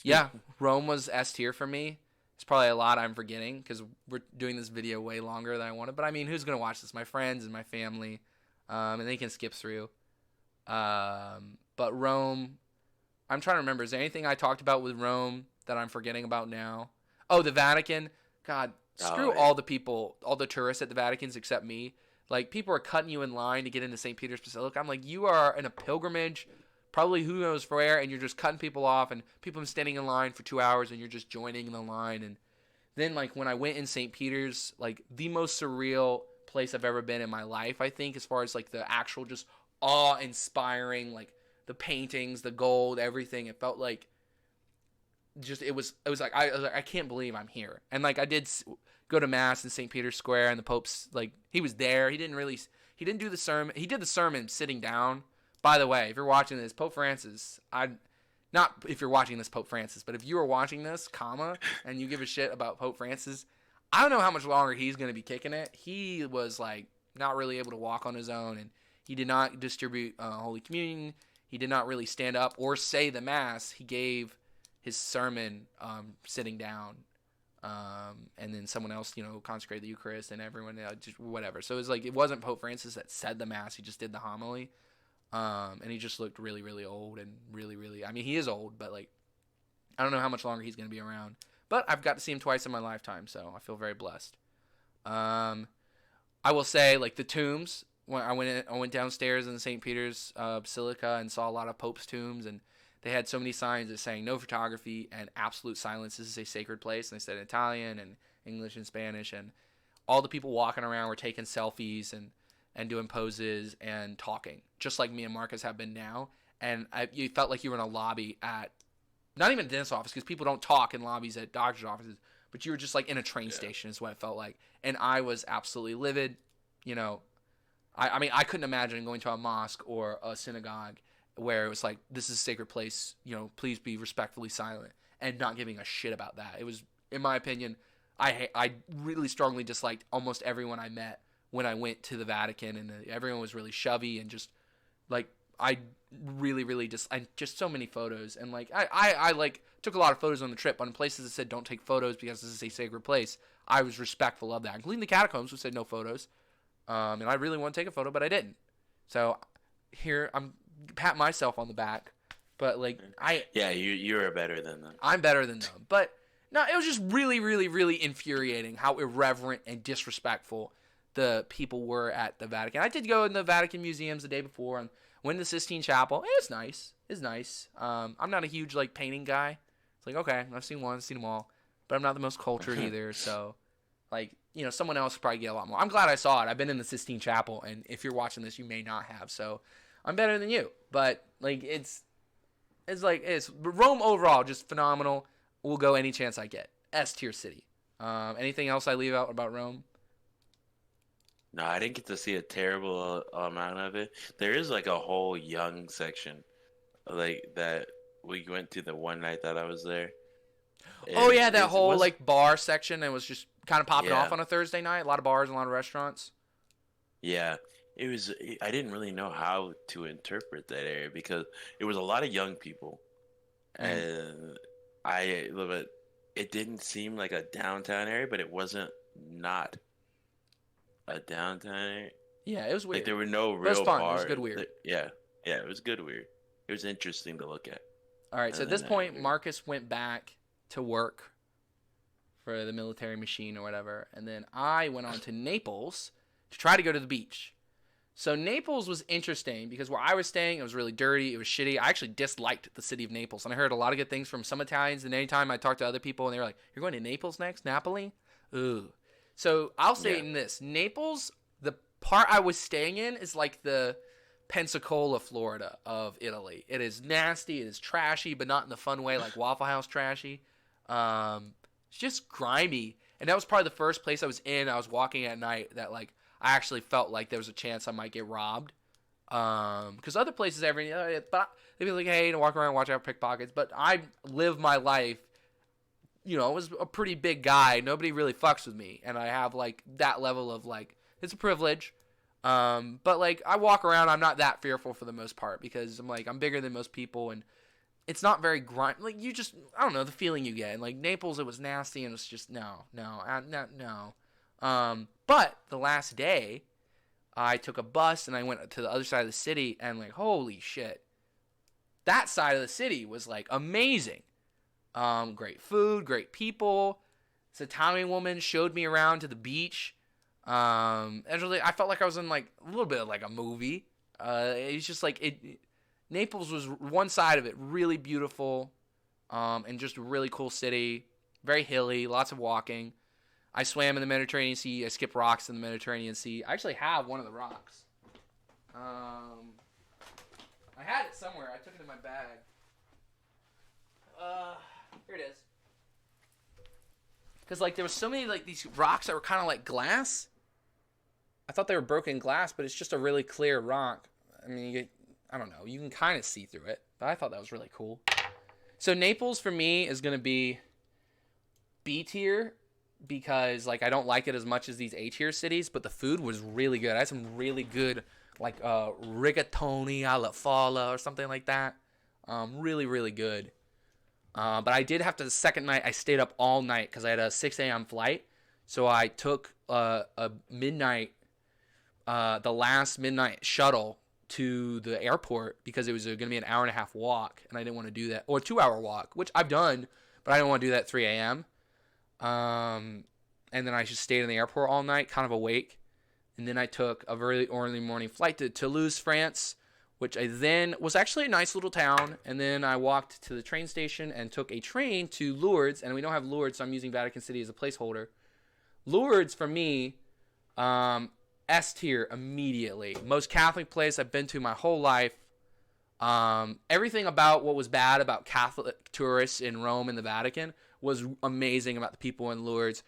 yeah, Rome was S tier for me. It's probably a lot I'm forgetting because we're doing this video way longer than I wanted. But I mean, who's gonna watch this? My friends and my family, and they can skip through. But Rome, I'm trying to remember. Is there anything I talked about with Rome that I'm forgetting about now? Oh, the Vatican. God, screw all the people, all the tourists at the Vaticans except me. Like people are cutting you in line to get into St. Peter's Basilica. I'm like, you are in a pilgrimage. Probably who knows where, and you're just cutting people off, and people are standing in line for 2 hours, and you're just joining the line. And then, like, when I went in St. Peter's, like, the most surreal place I've ever been in my life, I think, as far as, like, the actual just awe-inspiring, like, the paintings, the gold, everything. It felt like just, it was like, I can't believe I'm here. And, like, I did go to Mass in St. Peter's Square, and the Pope's, like, he was there. He didn't do the sermon. He did the sermon sitting down. By the way, if you're watching this, Pope Francis, not if you're watching this, Pope Francis, but if you are watching this, and you give a shit about Pope Francis, I don't know how much longer he's going to be kicking it. He was like not really able to walk on his own, and he did not distribute Holy Communion. He did not really stand up or say the Mass. He gave his sermon sitting down, and then someone else, consecrated the Eucharist, and everyone just whatever. So it was like it wasn't Pope Francis that said the Mass. He just did the homily. And he just looked really, really old and really, really, I mean, he is old, but like, I don't know how much longer he's going to be around, but I've got to see him twice in my lifetime. So I feel very blessed. I will say like the tombs, when I went downstairs in the St. Peter's Basilica and saw a lot of Pope's tombs, and they had so many signs that saying no photography and absolute silence. This is a sacred place. And they said in Italian and English and Spanish, and all the people walking around were taking selfies and doing poses and talking, just like me and Marcus have been now. And you felt like you were in a lobby at, not even a dentist office, because people don't talk in lobbies at doctor's offices, but you were just like in a train station is what it felt like. And I was absolutely livid. I mean, I couldn't imagine going to a mosque or a synagogue where it was like, this is a sacred place, please be respectfully silent, and not giving a shit about that. It was, in my opinion, I really strongly disliked almost everyone I met when I went to the Vatican, and everyone was really shovey and just like I really just so many photos, and like I like took a lot of photos on the trip on places that said don't take photos because this is a sacred place. I was respectful of that, including the catacombs, which said no photos, and I really want to take a photo, but I didn't. So here I'm pat myself on the back, but like you are better than them. I'm better than them, but no, it was just really infuriating how irreverent and disrespectful the people were at the Vatican. I did go in the Vatican museums the day before and Went to the Sistine Chapel. It's nice. It's nice. I'm not a huge like painting guy. It's like, okay, I've seen one, I've seen them all, but I'm not the most cultured either. So, like, someone else would probably get a lot more. I'm glad I saw it. I've been in the Sistine Chapel, and if you're watching this, you may not have. So, I'm better than you. But like, it's Rome overall just phenomenal. Will go any chance I get. S tier city. Anything else I leave out about Rome? No, I didn't get to see a terrible amount of it. There is like a whole young section, like that we went to the one night that I was there. Oh And yeah, that it whole was, like bar section that was just kind of popping yeah, off on a Thursday night. A lot of bars, and a lot of restaurants. yeah. It was. I didn't really know how to interpret that area because it was a lot of young people, And and I love it. It didn't seem like a downtown area, but it wasn't not a downtown area. yeah, it was Like weird. there were no But it was real fun. It was good bars. weird. Yeah, yeah, it was good weird. It was interesting to look at. All right, so And at this then point, Marcus went back to work for the military machine or whatever, and then I went on to Naples to try to go to the beach. So Naples was interesting because where I was staying, it was really dirty. It was shitty. I actually disliked the city of Naples, and I heard a lot of good things from some Italians. And anytime I talked to other people, and they were like, "You're going to Naples next, Napoli?" Ooh. So I'll say yeah, in this Naples, the part I was staying in is like the Pensacola, Florida of Italy. It is nasty. It is trashy, but not in the fun way like Waffle House trashy. It's just grimy, and that was probably the first place I was in. I was walking at night that like I actually felt like there was a chance I might get robbed. Because other places, but they'd be like, hey, walk around, watch out for pickpockets. But I live my life, I was a pretty big guy. Nobody really fucks with me. And I have, like, that level of, like, it's a privilege. But, like, I walk around, I'm not that fearful for the most part because I'm, like, I'm bigger than most people. And it's not very grunt. Like, I don't know, the feeling you get. And, like, Naples, it was nasty and it's just, no. But the last day, I took a bus and I went to the other side of the city and like, holy shit. That side of the city was like amazing. Great food, great people. This Italian woman showed me around to the beach. Really, I felt like I was in like a little bit of like a movie. It's just like Naples was one side of it, really beautiful, and just a really cool city. Very hilly, lots of walking. I swam in the Mediterranean Sea. I skipped rocks in the Mediterranean Sea. I actually have one of the rocks. I had it somewhere. I took it in my bag. Here it is. Because like there was so many like these rocks that were kind of like glass. I thought they were broken glass, but it's just a really clear rock. I mean, I don't know. You can kind of see through it, but I thought that was really cool. So Naples for me is gonna be B tier because like I don't like it as much as these A tier cities, but the food was really good. I had some really good like rigatoni alla falla or something like that. Really really good. But I did have to the second night I stayed up all night because I had a 6 a.m. flight, so I took a midnight, the last midnight shuttle to the airport because it was going to be an hour and a half walk, and I didn't want to do that, or a 2 hour walk, which I've done, but I didn't want to do that at 3 a.m. And then I just stayed in the airport all night, kind of awake. And then I took a very early morning flight to Toulouse, France, which I then was actually a nice little town. And then I walked to the train station and took a train to Lourdes. And we don't have Lourdes, so I'm using Vatican City as a placeholder. Lourdes, for me, S tier immediately. Most Catholic place I've been to my whole life. Everything about what was bad about Catholic tourists in Rome and the Vatican was amazing about the people in Lourdes.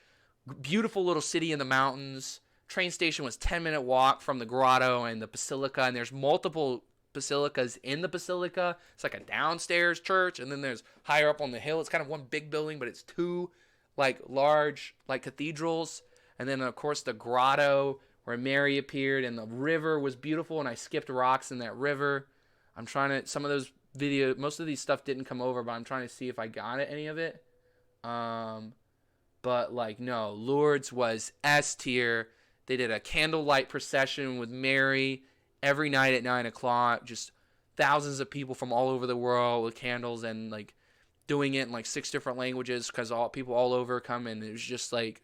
Beautiful little city in the mountains. Train station was 10-minute walk from the grotto and the basilica, and there's multiple basilicas in the basilica. It's like a downstairs church, and then there's higher up on the hill. It's kind of one big building, but it's two like large like cathedrals, and then of course the grotto where Mary appeared, and the river was beautiful, and I skipped rocks in that river. I'm trying to, some of those videos, most of these stuff didn't come over, but I'm trying to see if I got it, any of it. But like, no, Lourdes was S tier. They did a candlelight procession with Mary every night at 9 o'clock. Just thousands of people from all over the world with candles and like doing it in like 6 different languages because people all over come, and it was just like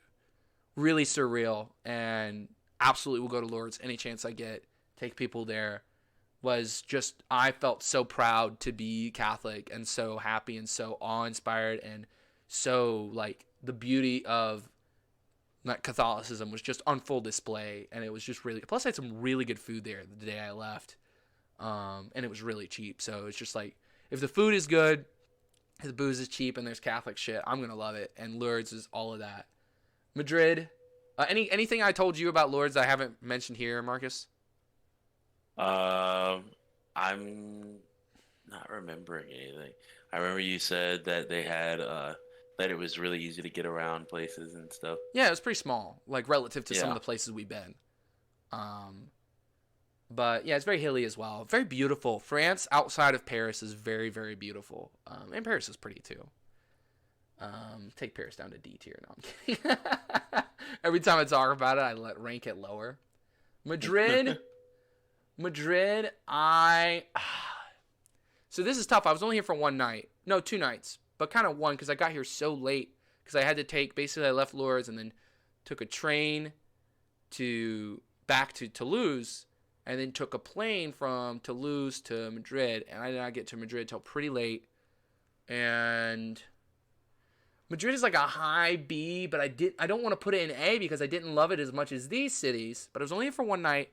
really surreal. And absolutely will go to Lourdes any chance I get. Take people there. was just, I felt so proud to be Catholic and so happy and so awe-inspired, and so like the beauty of Catholicism was just on full display, and it was just really, plus I had some really good food there the day I left, and it was really cheap. So it's just like, if the food is good, if the booze is cheap, and there's Catholic shit, I'm gonna love it. And Lourdes is all of that. Madrid. Anything I told you about Lourdes I haven't mentioned here, Marcus? Um, I'm not remembering anything. I remember you said that they had that it was really easy to get around places and stuff. Yeah, it was pretty small, like relative to some of Yeah. the places we've been. Um, but yeah, it's very hilly as well. Very beautiful. France outside of Paris is very, very beautiful. And Paris is pretty too. Take Paris down to D tier. No, I'm kidding. Every time I talk about it, rank it lower. Madrid. Madrid, so this is tough. I was only here for one night. No, 2 nights. But kind of one, because I got here so late. Because I had to basically I left Lourdes and then took a train back to Toulouse. And then took a plane from Toulouse to Madrid. And I did not get to Madrid till pretty late. And Madrid is like a high B, but I don't want to put it in A because I didn't love it as much as these cities. But I was only here for one night.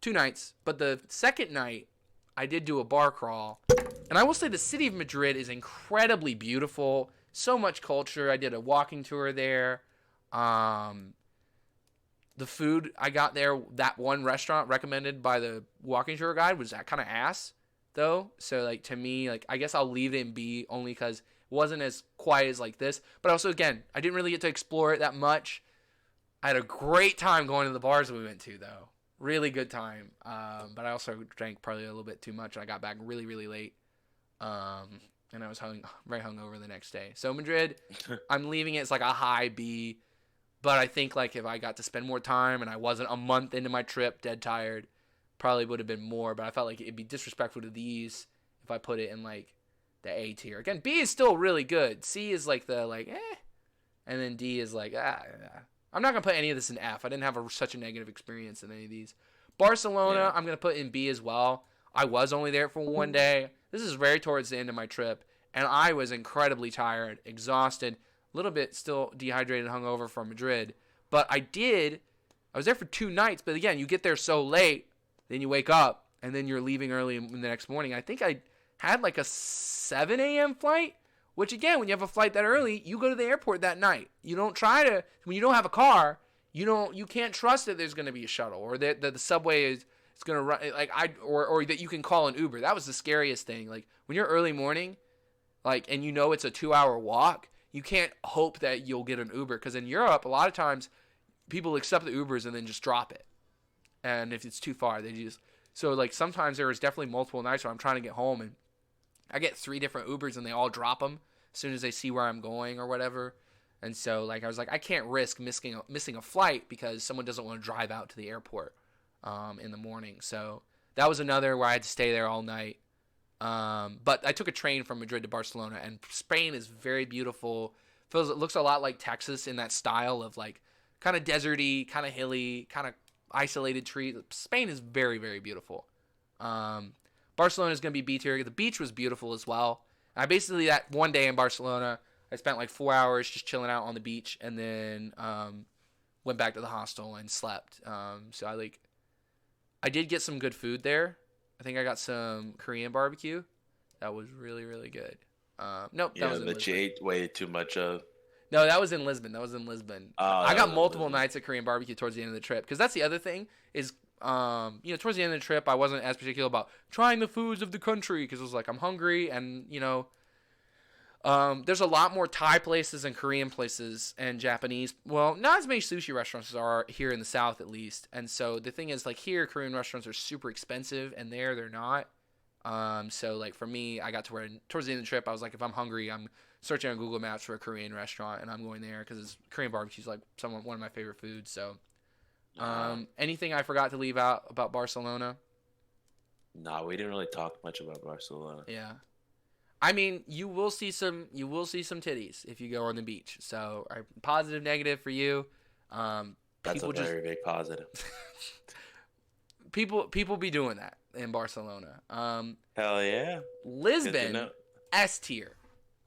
2 nights, but the second night I did do a bar crawl, and I will say the city of Madrid is incredibly beautiful. So much culture. I did a walking tour there. The food I got there, that one restaurant recommended by the walking tour guide, was that kind of ass though. So like, to me, like, I guess I'll leave it in B only because it wasn't as quiet as like this. But also, again, I didn't really get to explore it that much. I had a great time going to the bars we went to though. Really good time. But I also drank probably a little bit too much. And I got back really, really late. And I was very hungover the next day. So Madrid, I'm leaving it as like a high B. But I think like if I got to spend more time and I wasn't a month into my trip, dead tired, probably would have been more. But I felt like it'd be disrespectful to these if I put it in like the A tier. Again, B is still really good. C is like the like eh. And then D is like ah. I'm not going to put any of this in F. I didn't have such a negative experience in any of these. Barcelona, Yeah. I'm going to put in B as well. I was only there for one day. This is very towards the end of my trip, and I was incredibly tired, exhausted, a little bit still dehydrated, hungover from Madrid. But I was there for 2 nights, but again, you get there so late, then you wake up, and then you're leaving early in the next morning. I think I had like a 7 a.m. flight. Which, again, when you have a flight that early, you go to the airport that night. You don't try to, when you don't have a car, you can't trust that there's going to be a shuttle or that the subway is going to run, like, or that you can call an Uber. That was the scariest thing. Like, when you're early morning, like, and you know it's a 2-hour walk, you can't hope that you'll get an Uber. Because in Europe, a lot of times, people accept the Ubers and then just drop it. And if it's too far, so, like, sometimes there was definitely multiple nights where I'm trying to get home and I get 3 different Ubers and they all drop them as soon as they see where I'm going or whatever. And so, like, I was like, I can't risk missing a flight because someone doesn't want to drive out to the airport in the morning. So that was another where I had to stay there all night. But I took a train from Madrid to Barcelona, and Spain is very beautiful. It looks a lot like Texas in that style of like kind of deserty, kind of hilly, kind of isolated trees. Spain is very, very beautiful. Barcelona is going to be B tier. The beach was beautiful as well. I basically, that one day in Barcelona, I spent like 4 hours just chilling out on the beach, and then went back to the hostel and slept. So I did get some good food there. I think I got some Korean barbecue. That was really, really good. Nope, that Yeah, was in that you Lisbon. ate way too much of. No, that was in Lisbon. Oh, I that got was in multiple Lisbon. nights of Korean barbecue towards the end of the trip, because that's the other thing is, towards the end of the trip, I wasn't as particular about trying the foods of the country because it was like I'm hungry, and there's a lot more Thai places and Korean places and Japanese. Well, not as many sushi restaurants as are here in the South, at least. And so the thing is, like, here Korean restaurants are super expensive, and there they're not. So like for me, I got to where towards the end of the trip, I was like, if I'm hungry, I'm searching on Google Maps for a Korean restaurant, and I'm going there because Korean barbecue is like one of my favorite foods. So, anything I forgot to leave out about Barcelona? No, we didn't really talk much about Barcelona. Yeah, I mean, you will see some titties if you go on the beach. So, positive, negative for you. That's a People just very big positive. people be doing that in Barcelona. Hell yeah. Good to Lisbon, know. S tier.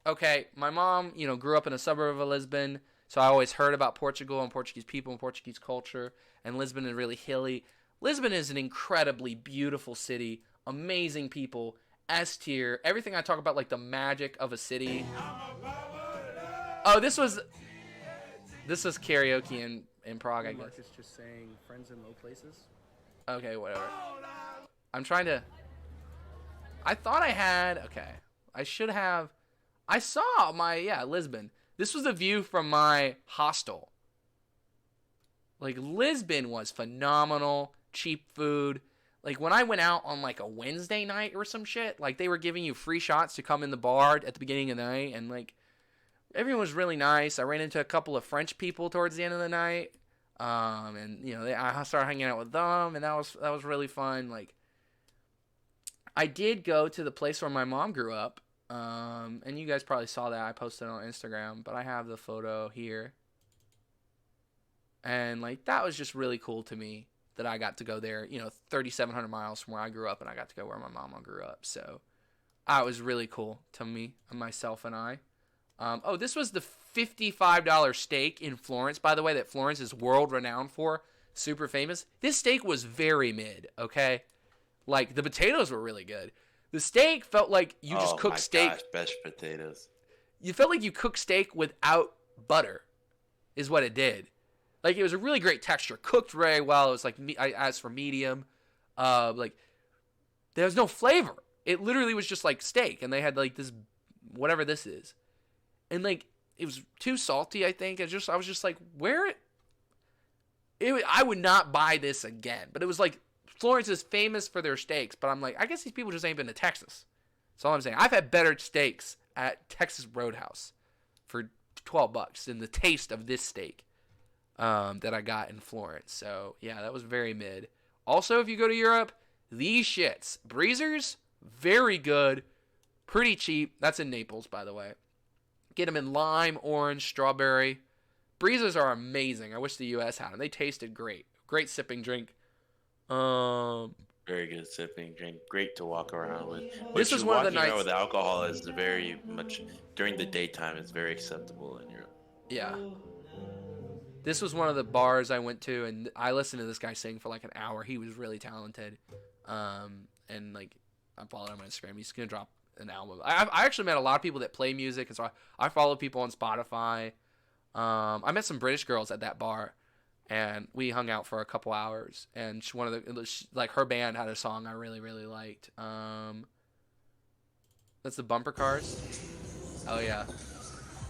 Okay, my mom, grew up in a suburb of Lisbon, so I always heard about Portugal and Portuguese people and Portuguese culture, and Lisbon is really hilly. Lisbon is an incredibly beautiful city, amazing people, S tier. Everything I talk about, like the magic of a city. Oh, this was karaoke in Prague, I guess. Marcus just saying friends in low places. Okay, whatever. I'm trying to. I thought I had. Okay, I should have. I saw Lisbon. This was the view from my hostel. Like, Lisbon was phenomenal, cheap food. Like, when I went out on, like, a Wednesday night or some shit, like, they were giving you free shots to come in the bar at the beginning of the night, and, like, everyone was really nice. I ran into a couple of French people towards the end of the night, and, I started hanging out with them, and that was really fun. Like, I did go to the place where my mom grew up, and you guys probably saw that. I posted it on Instagram, but I have the photo here. And, like, that was just really cool to me that I got to go there, 3,700 miles from where I grew up, and I got to go where my mama grew up. So, it was really cool to me, myself and I. This was the $55 steak in Florence, by the way, that Florence is world renowned for. Super famous. This steak was very mid, okay? Like, the potatoes were really good. The steak felt like you just cooked steak. Gosh, best potatoes. You felt like you cooked steak without butter, is what it did. Like, it was a really great texture, cooked very well. It was like, I asked for medium. Like, there was no flavor. It literally was just like steak, and they had like this, whatever this is, and like it was too salty. I think I was just like, I would not buy this again. But it was like, Florence is famous for their steaks, but I'm like, I guess these people just ain't been to Texas. That's all I'm saying. I've had better steaks at Texas Roadhouse for $12 than the taste of this steak that I got in Florence. So, yeah, that was very mid. Also, if you go to Europe, these shits. Breezers, very good. Pretty cheap. That's in Naples, by the way. Get them in lime, orange, strawberry. Breezers are amazing. I wish the U.S. had them. They tasted great. Great sipping drink. Very good sipping drink. Great to walk around with. This is one of the walking around nights with alcohol is very much during the daytime. It's very acceptable in Europe. Yeah. This was one of the bars I went to, and I listened to this guy sing for like an hour. He was really talented. And like, I followed him on Instagram. He's gonna drop an album. I actually met a lot of people that play music, and so I follow people on Spotify. I met some British girls at that bar, and we hung out for a couple hours. And her band had a song I really, really liked. That's the bumper cars. Oh yeah.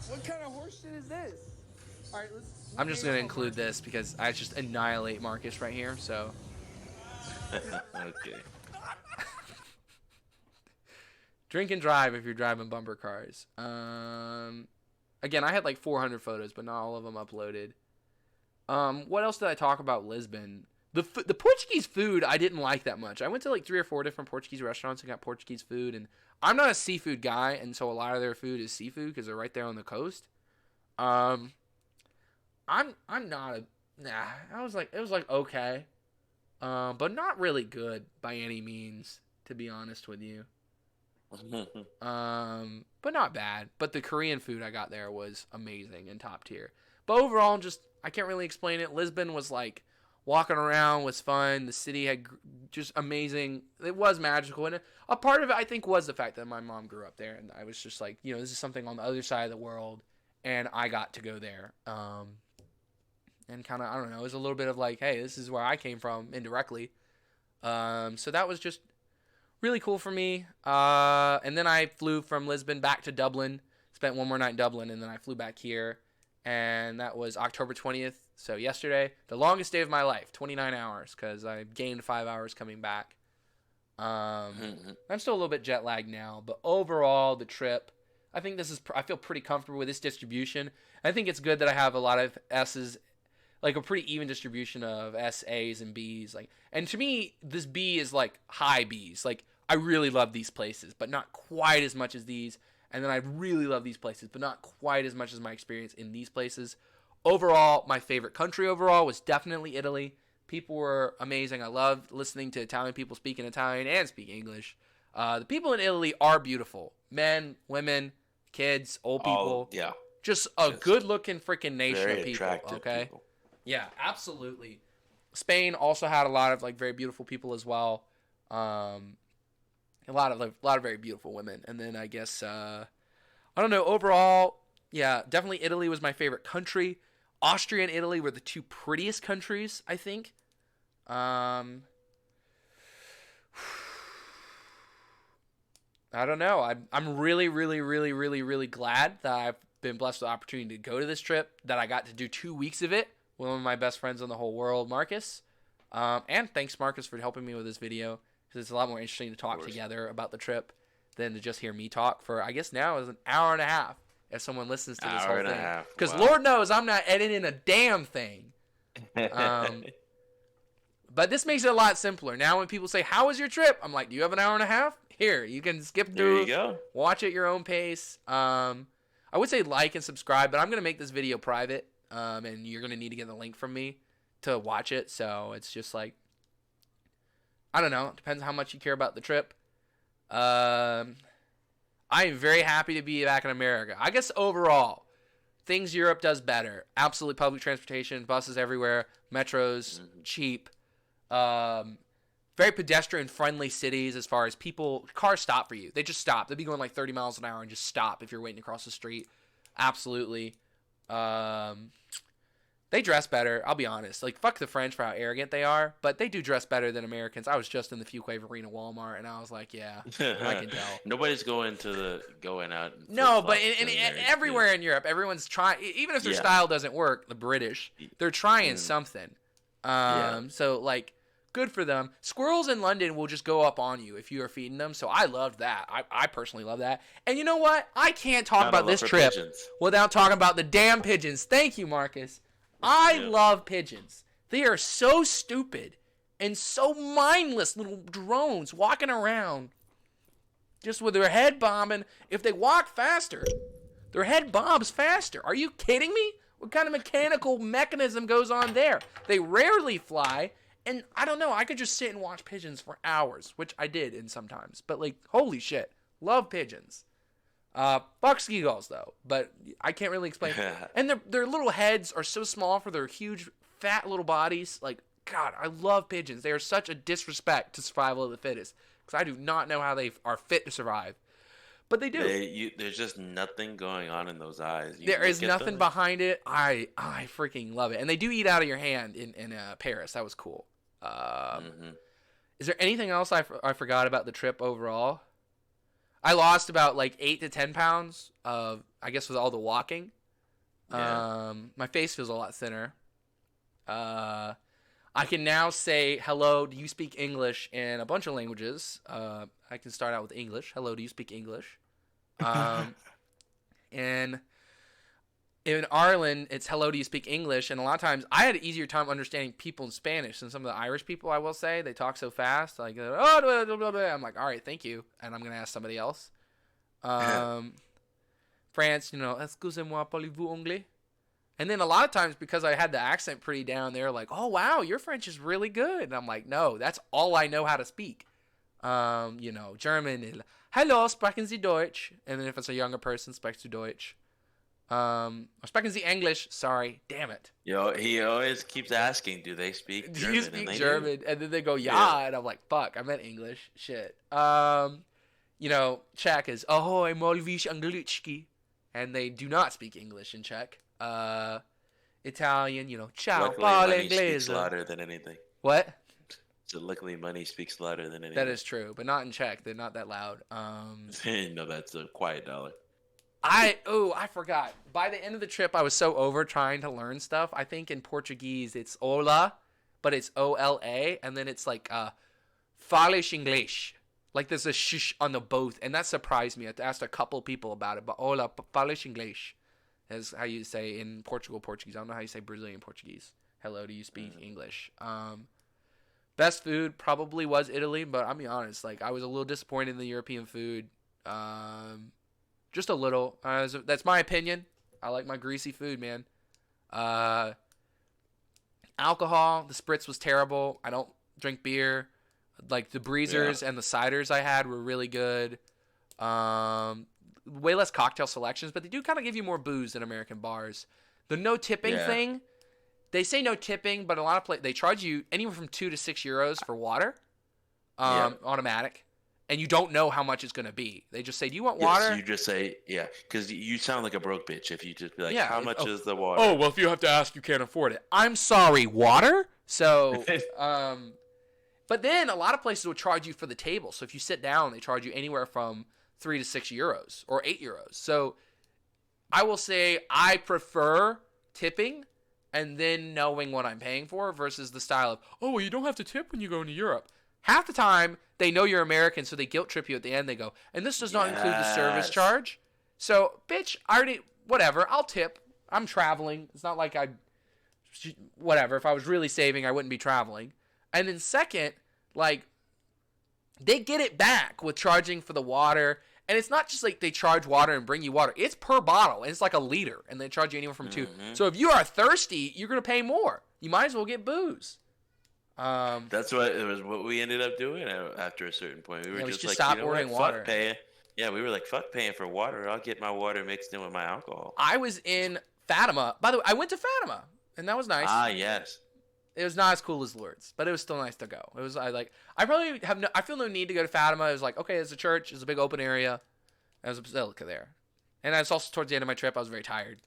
What kind of horse shit is this? All right, I'm just gonna include this because I just annihilate Marcus right here. So. Okay. Drink and drive if you're driving bumper cars. Again, I had like 400 photos, but not all of them uploaded. What else did I talk about Lisbon? The Portuguese food I didn't like that much. I went to like 3 or 4 different Portuguese restaurants and got Portuguese food, and I'm not a seafood guy, and so a lot of their food is seafood because they're right there on the coast. I'm not a nah. It was like okay, but not really good by any means, to be honest with you. But not bad. But the Korean food I got there was amazing and top tier. But overall, just I can't really explain it. Lisbon was like walking around was fun. The city had just amazing. It was magical, and a part of it I think was the fact that my mom grew up there, and I was just like, this is something on the other side of the world, and I got to go there. And kind of I don't know. It was a little bit of like, hey, this is where I came from indirectly. So that was just really cool for me. And then I flew from Lisbon back to Dublin, spent one more night in Dublin, and then I flew back here. And that was October 20th, so yesterday. The longest day of my life, 29 hours, because I gained 5 hours coming back. I'm still a little bit jet lagged now, but overall, the trip, I feel pretty comfortable with this distribution. I think it's good that I have a lot of S's, like a pretty even distribution of S, A's, and B's. And to me, this B is like high B's. Like, I really love these places, but not quite as much as these. And then I really love these places, but not quite as much as my experience in these places. Overall, my favorite country overall was definitely Italy. People were amazing. I loved listening to Italian people speak in Italian and speak English. The people in Italy are beautiful. Men, women, kids, old people. Yeah. Just a Just good-looking freaking nation very of people, attractive okay? people. Yeah, absolutely. Spain also had a lot of like very beautiful people as well. A lot of very beautiful women. And then I guess I don't know, overall, yeah, definitely Italy was my favorite country. Austria and Italy were the two prettiest countries, I think. I don't know. I'm really, really, really, really, really glad that I've been blessed with the opportunity to go to this trip, that I got to do 2 weeks of it with one of my best friends in the whole world, Marcus. And thanks, Marcus, for helping me with this video, because it's a lot more interesting to talk together about the trip than to just hear me talk for, I guess now is an hour and a half if someone listens to this whole thing. Because Lord knows I'm not editing a damn thing. But this makes it a lot simpler. Now when people say, how was your trip? I'm like, do you have an hour and a half? Here, you can skip through. There you go. Watch at your own pace. I would say like and subscribe, but I'm going to make this video private. And you're going to need to get the link from me to watch it. So it's just like, I don't know. It depends how much you care about the trip. I am very happy to be back in America. I guess overall, things Europe does better. Absolutely public transportation, buses everywhere, metros, cheap. Very pedestrian-friendly cities as far as cars stop for you. They just stop. They'll be going like 30 miles an hour and just stop if you're waiting across the street. Absolutely. They dress better, I'll be honest. Like, fuck the French for how arrogant they are, but they do dress better than Americans. I was just in the Fuquay Arena Walmart, and I was like, yeah, I can tell. Nobody's going out. No, but everywhere in Europe, everyone's trying, even if their style doesn't work, the British, they're trying something. So, like, good for them. Squirrels in London will just go up on you if you are feeding them, so I loved that. I personally love that. And you know what? I can't talk about this trip without talking about the damn pigeons. Thank you, Marcus. I love pigeons. They are so stupid and so mindless little drones walking around just with their head bobbing. If they walk faster, their head bobs faster. Are you kidding me? What kind of mechanical mechanism goes on there? They rarely fly, and I don't know. I could just sit and watch pigeons for hours, which I did in sometimes. But, like, holy shit. Love pigeons. Fuck seagulls, though, but I can't really explain. And their little heads are so small for their huge, fat little bodies. Like, God, I love pigeons. They are such a disrespect to survival of the fittest, because I do not know how they are fit to survive. But they do. There's just nothing going on in those eyes. There is nothing behind it. I freaking love it. And they do eat out of your hand in Paris. That was cool. Is there anything else I forgot about the trip overall? I lost about like 8 to 10 pounds I guess with all the walking. My face feels a lot thinner. I can now say hello, do you speak English in a bunch of languages. I can start out with English. Hello, do you speak English? And in Ireland, it's hello, do you speak English? And a lot of times I had an easier time understanding people in Spanish than some of the Irish people, I will say. They talk so fast. Like, oh, blah, blah, blah, blah. I'm like, all right, thank you. And I'm going to ask somebody else. France, excusez-moi, parlez-vous anglais? And then a lot of times, because I had the accent pretty down, they're like, oh, wow, your French is really good. And I'm like, no, that's all I know how to speak. German, hello, sprechen Sie Deutsch? And then if it's a younger person, sprechen Sie Deutsch? Sprechen Sie English? Sorry, damn it. He always keeps asking, do they speak German? Do you speak German? And then they go, and I'm like, fuck, I meant English. Shit. Czech is, ahoy, molvíš angličky. And they do not speak English in Czech. Italian, ciao, parlo inglese. Speaks louder than anything. What? So luckily money speaks louder than anything. That is true, but not in Czech. They're not that loud. No, that's a quiet dollar. I forgot. By the end of the trip, I was so over trying to learn stuff. I think in Portuguese it's hola, but it's O-L-A, and then it's like fales inglês. Like there's a shish on the both, and that surprised me. I asked a couple people about it, but hola, fales inglês is how you say in Portuguese. I don't know how you say Brazilian Portuguese. Hello, do you speak English? Best food probably was Italy, but I'll be honest, like I was a little disappointed in the European food. Just a little. That's my opinion. I like my greasy food, man. Alcohol, the spritz was terrible. I don't drink beer. Like the breezers Yeah. and the ciders I had were really good. Way less cocktail selections, but they do kind of give you more booze than American bars. The no tipping Yeah. thing, they say no tipping, but a lot of they charge you anywhere from €2 to €6 for water, automatic, and you don't know how much it's gonna be. They just say, "Do you want water?" Yes, you just say, yeah, because you sound like a broke bitch if you just be like, Yeah, how if- much oh, is the water? Oh, well, if you have to ask, you can't afford it. I'm sorry, water? So, but then a lot of places will charge you for the table. So if you sit down, they charge you anywhere from €3 to €6 or €8. So I will say I prefer tipping and then knowing what I'm paying for versus the style of, oh, well, you don't have to tip when you go into Europe. Half the time, they know you're American, so they guilt trip you at the end. They go, and this does not include the service Yes. charge. So, bitch, I already, whatever, I'll tip. I'm traveling. It's not like whatever. If I was really saving, I wouldn't be traveling. And then second, like, they get it back with charging for the water. And it's not just like they charge water and bring you water. It's per bottle, and it's like a liter, and they charge you anywhere from 2. So if you are thirsty, you're going to pay more. You might as well get booze. That's what it was. What we ended up doing after a certain point. We were Yeah, we just just like, stopped you know ordering what? water. Fuck paying. Yeah, we were like, fuck paying for water. I'll get my water mixed in with my alcohol. I was in Fatima. By the way, I went to Fatima, and that was nice. Ah, yes. It was not as cool as Lourdes, but it was still nice to go. It was I probably have I feel no need to go to Fatima. It was like, okay, there's a church, there's a big open area, there's a basilica there, and I was also towards the end of my trip. I was very tired,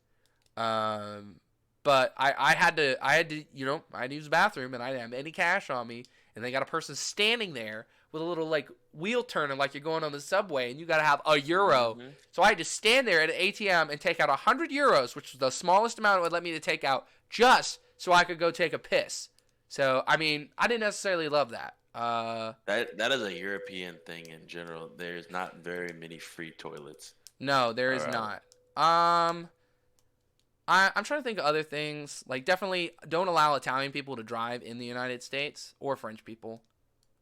but I had to I had to use the bathroom, and I didn't have any cash on me, and they got a person standing there with a little like wheel turning like you're going on the subway, and you got to have €1. So I had to stand there at an ATM and take out €100, which was the smallest amount it would let me to take out, just so I could go take a piss. So I mean, I didn't necessarily love that. That is a European thing in general. There's not very many free toilets. No, there is Alright. not. I'm trying to think of other things. Like, definitely don't allow Italian people to drive in the United States or French people.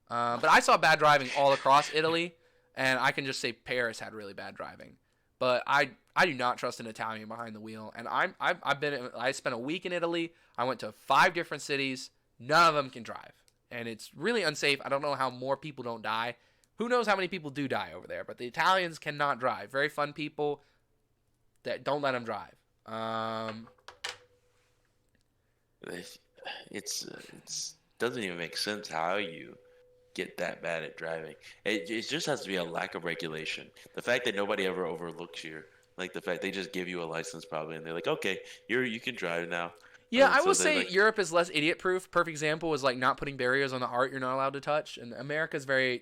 But I saw bad driving all across Italy, and I can just say Paris had really bad driving. But I do not trust an Italian behind the wheel. And I spent a week in Italy. I went to 5 different cities. None of them can drive, and it's really unsafe. I don't know how more people don't die. Who knows how many people do die over there? But the Italians cannot drive. Very fun people. That don't let them drive. It's doesn't even make sense how you get that bad at driving. It just has to be a lack of regulation. The fact that nobody ever overlooks you, like the fact they just give you a license probably, and they're like, okay, you can drive now. Yeah, I So will they're say like- Europe is less idiot-proof. Perfect example is like not putting barriers on the art you're not allowed to touch. And America's they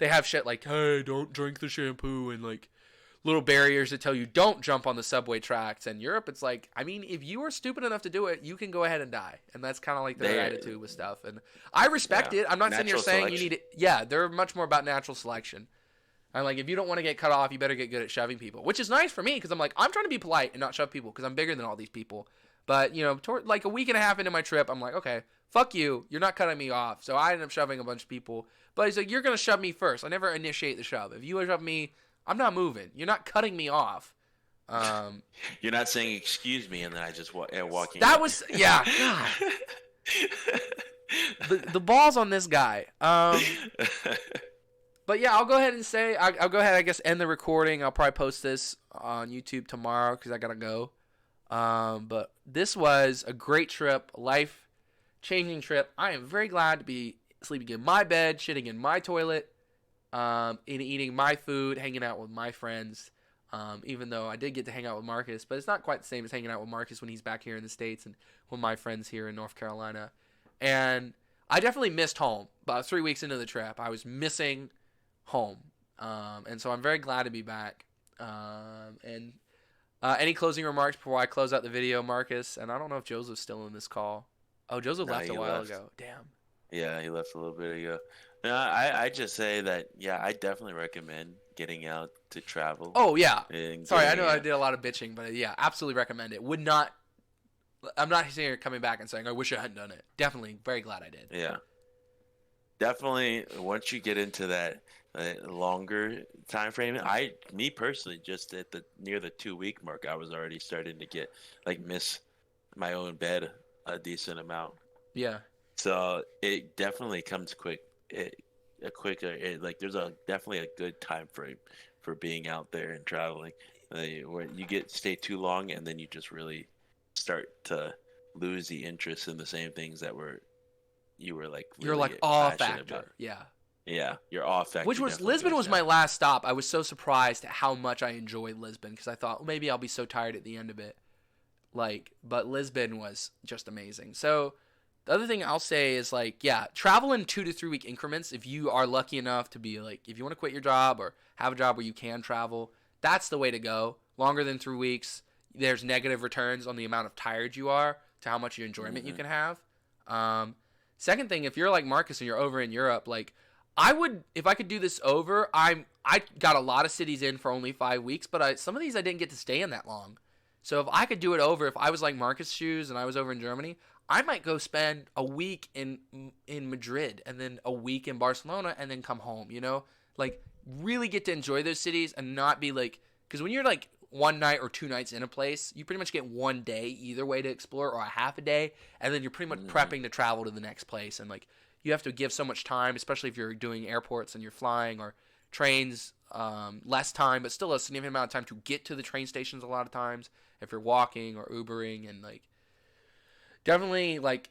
have shit like, hey, don't drink the shampoo, and like little barriers that tell you don't jump on the subway tracks. And Europe, it's like, I mean, if you are stupid enough to do it, you can go ahead and die. And that's kind of like their attitude with stuff. And I respect it. I'm not sitting here Natural saying selection. you need it. Yeah, they're much more about natural selection. I'm like, if you don't want to get cut off, you better get good at shoving people, which is nice for me because I'm like, I'm trying to be polite and not shove people because I'm bigger than all these people. But, like a week and a half into my trip, I'm like, okay, fuck you. You're not cutting me off. So I ended up shoving a bunch of people. But he's like, you're going to shove me first. I never initiate the shove. If you shove me, I'm not moving. You're not cutting me off. You're not saying excuse me, and then I just walking. That was, yeah. God. The balls on this guy. But yeah, I'll go ahead and say, I'll go ahead, I guess, end the recording. I'll probably post this on YouTube tomorrow because I got to go. But this was a great trip, a life-changing trip. I am very glad to be sleeping in my bed, shitting in my toilet, and eating my food, hanging out with my friends. Even though I did get to hang out with Marcus, but it's not quite the same as hanging out with Marcus when he's back here in the States and with my friends here in North Carolina. And I definitely missed home. About 3 weeks into the trip, I was missing home. And so I'm very glad to be back. And any closing remarks before I close out the video, Marcus? And I don't know if Joseph's still in this call. Oh, Joseph No, left a he while left. ago. Damn. Yeah, he left a little bit ago. No, I just say that, yeah, I definitely recommend getting out to travel. Oh, yeah. and Sorry, I getting know I out. did a lot of bitching, but yeah, absolutely recommend it. I'm not sitting here coming back and saying, I wish I hadn't done it. Definitely very glad I did. Yeah. Definitely, once you get into that longer time frame, me personally, just at near the 2 week mark, I was already starting to get miss my own bed a decent amount. Yeah. So it definitely comes quick. Like there's a definitely a good time frame for being out there and traveling. Where you get stay too long and then you just really start to lose the interest in the same things that you were like You're like really awe passionate about. factor. Yeah. Yeah, your awe Which factor was definitely Lisbon goes was down. my last stop. I was so surprised at how much I enjoyed Lisbon because I thought well, maybe I'll be so tired at the end of it. But Lisbon was just amazing. So the other thing I'll say is like, yeah, travel in 2 to 3 week increments. If you are lucky enough to be like, if you want to quit your job or have a job where you can travel, that's the way to go. Longer than 3 weeks, there's negative returns on the amount of tired you are to how much enjoyment you can have. Um, Second thing, if you're like Marcus and you're over in Europe, like I would, if I could do this over, I got a lot of cities in for only 5 weeks, but some of these I didn't get to stay in that long. So if I could do it over, if I was like Marcus' shoes and I was over in Germany, I might go spend a week in Madrid and then a week in Barcelona and then come home. Like really get to enjoy those cities and not be like because when you're like 1 night or 2 nights in a place, you pretty much get 1 day either way to explore or a half a day, and then you're pretty much prepping to travel to the next place and like you have to give so much time, especially if you're doing airports and you're flying or trains. Less time, but still a significant amount of time to get to the train stations a lot of times if you're walking or Ubering and like definitely like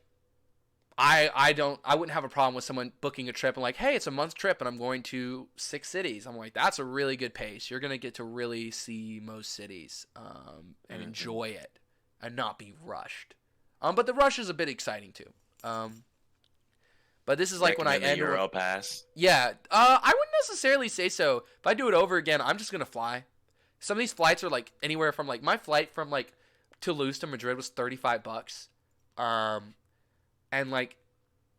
I wouldn't have a problem with someone booking a trip and like, hey, it's a month trip and I'm going to 6 cities. I'm like, that's a really good pace. You're gonna get to really see most cities and enjoy it and not be rushed. But the rush is a bit exciting too. But this is like when I Recommend the end. Euro pass. Yeah, I wouldn't necessarily say so. If I do it over again, I'm just gonna fly. Some of these flights are like anywhere from like my flight from like Toulouse to Madrid was $35. And like,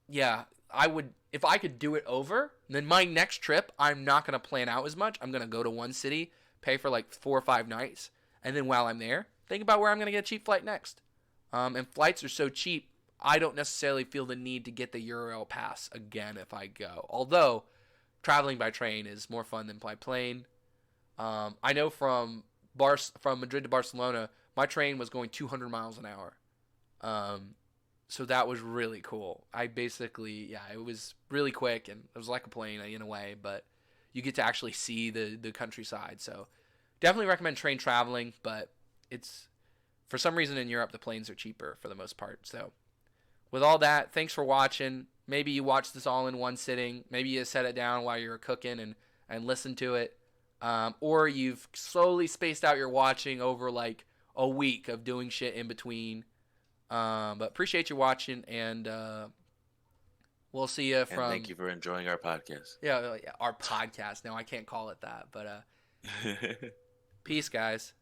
yeah, I would if I could do it over. Then my next trip, I'm not gonna plan out as much. I'm gonna go to one city, pay for like 4 or 5 nights, and then while I'm there, think about where I'm gonna get a cheap flight next. And flights are so cheap. I don't necessarily feel the need to get the Euro pass again if I go. Although traveling by train is more fun than by plane. I know from Madrid to Barcelona, my train was going 200 miles an hour. So that was really cool. It was really quick and it was like a plane in a way, but you get to actually see the countryside. So definitely recommend train traveling, but it's for some reason in Europe the planes are cheaper for the most part. So with all that, thanks for watching. Maybe you watched this all in one sitting. Maybe you set it down while you were cooking and listened to it. Or you've slowly spaced out your watching over like a week of doing shit in between. But appreciate you watching, and we'll see you from. And thank you for enjoying our podcast. Yeah, our podcast. Now I can't call it that, but peace, guys.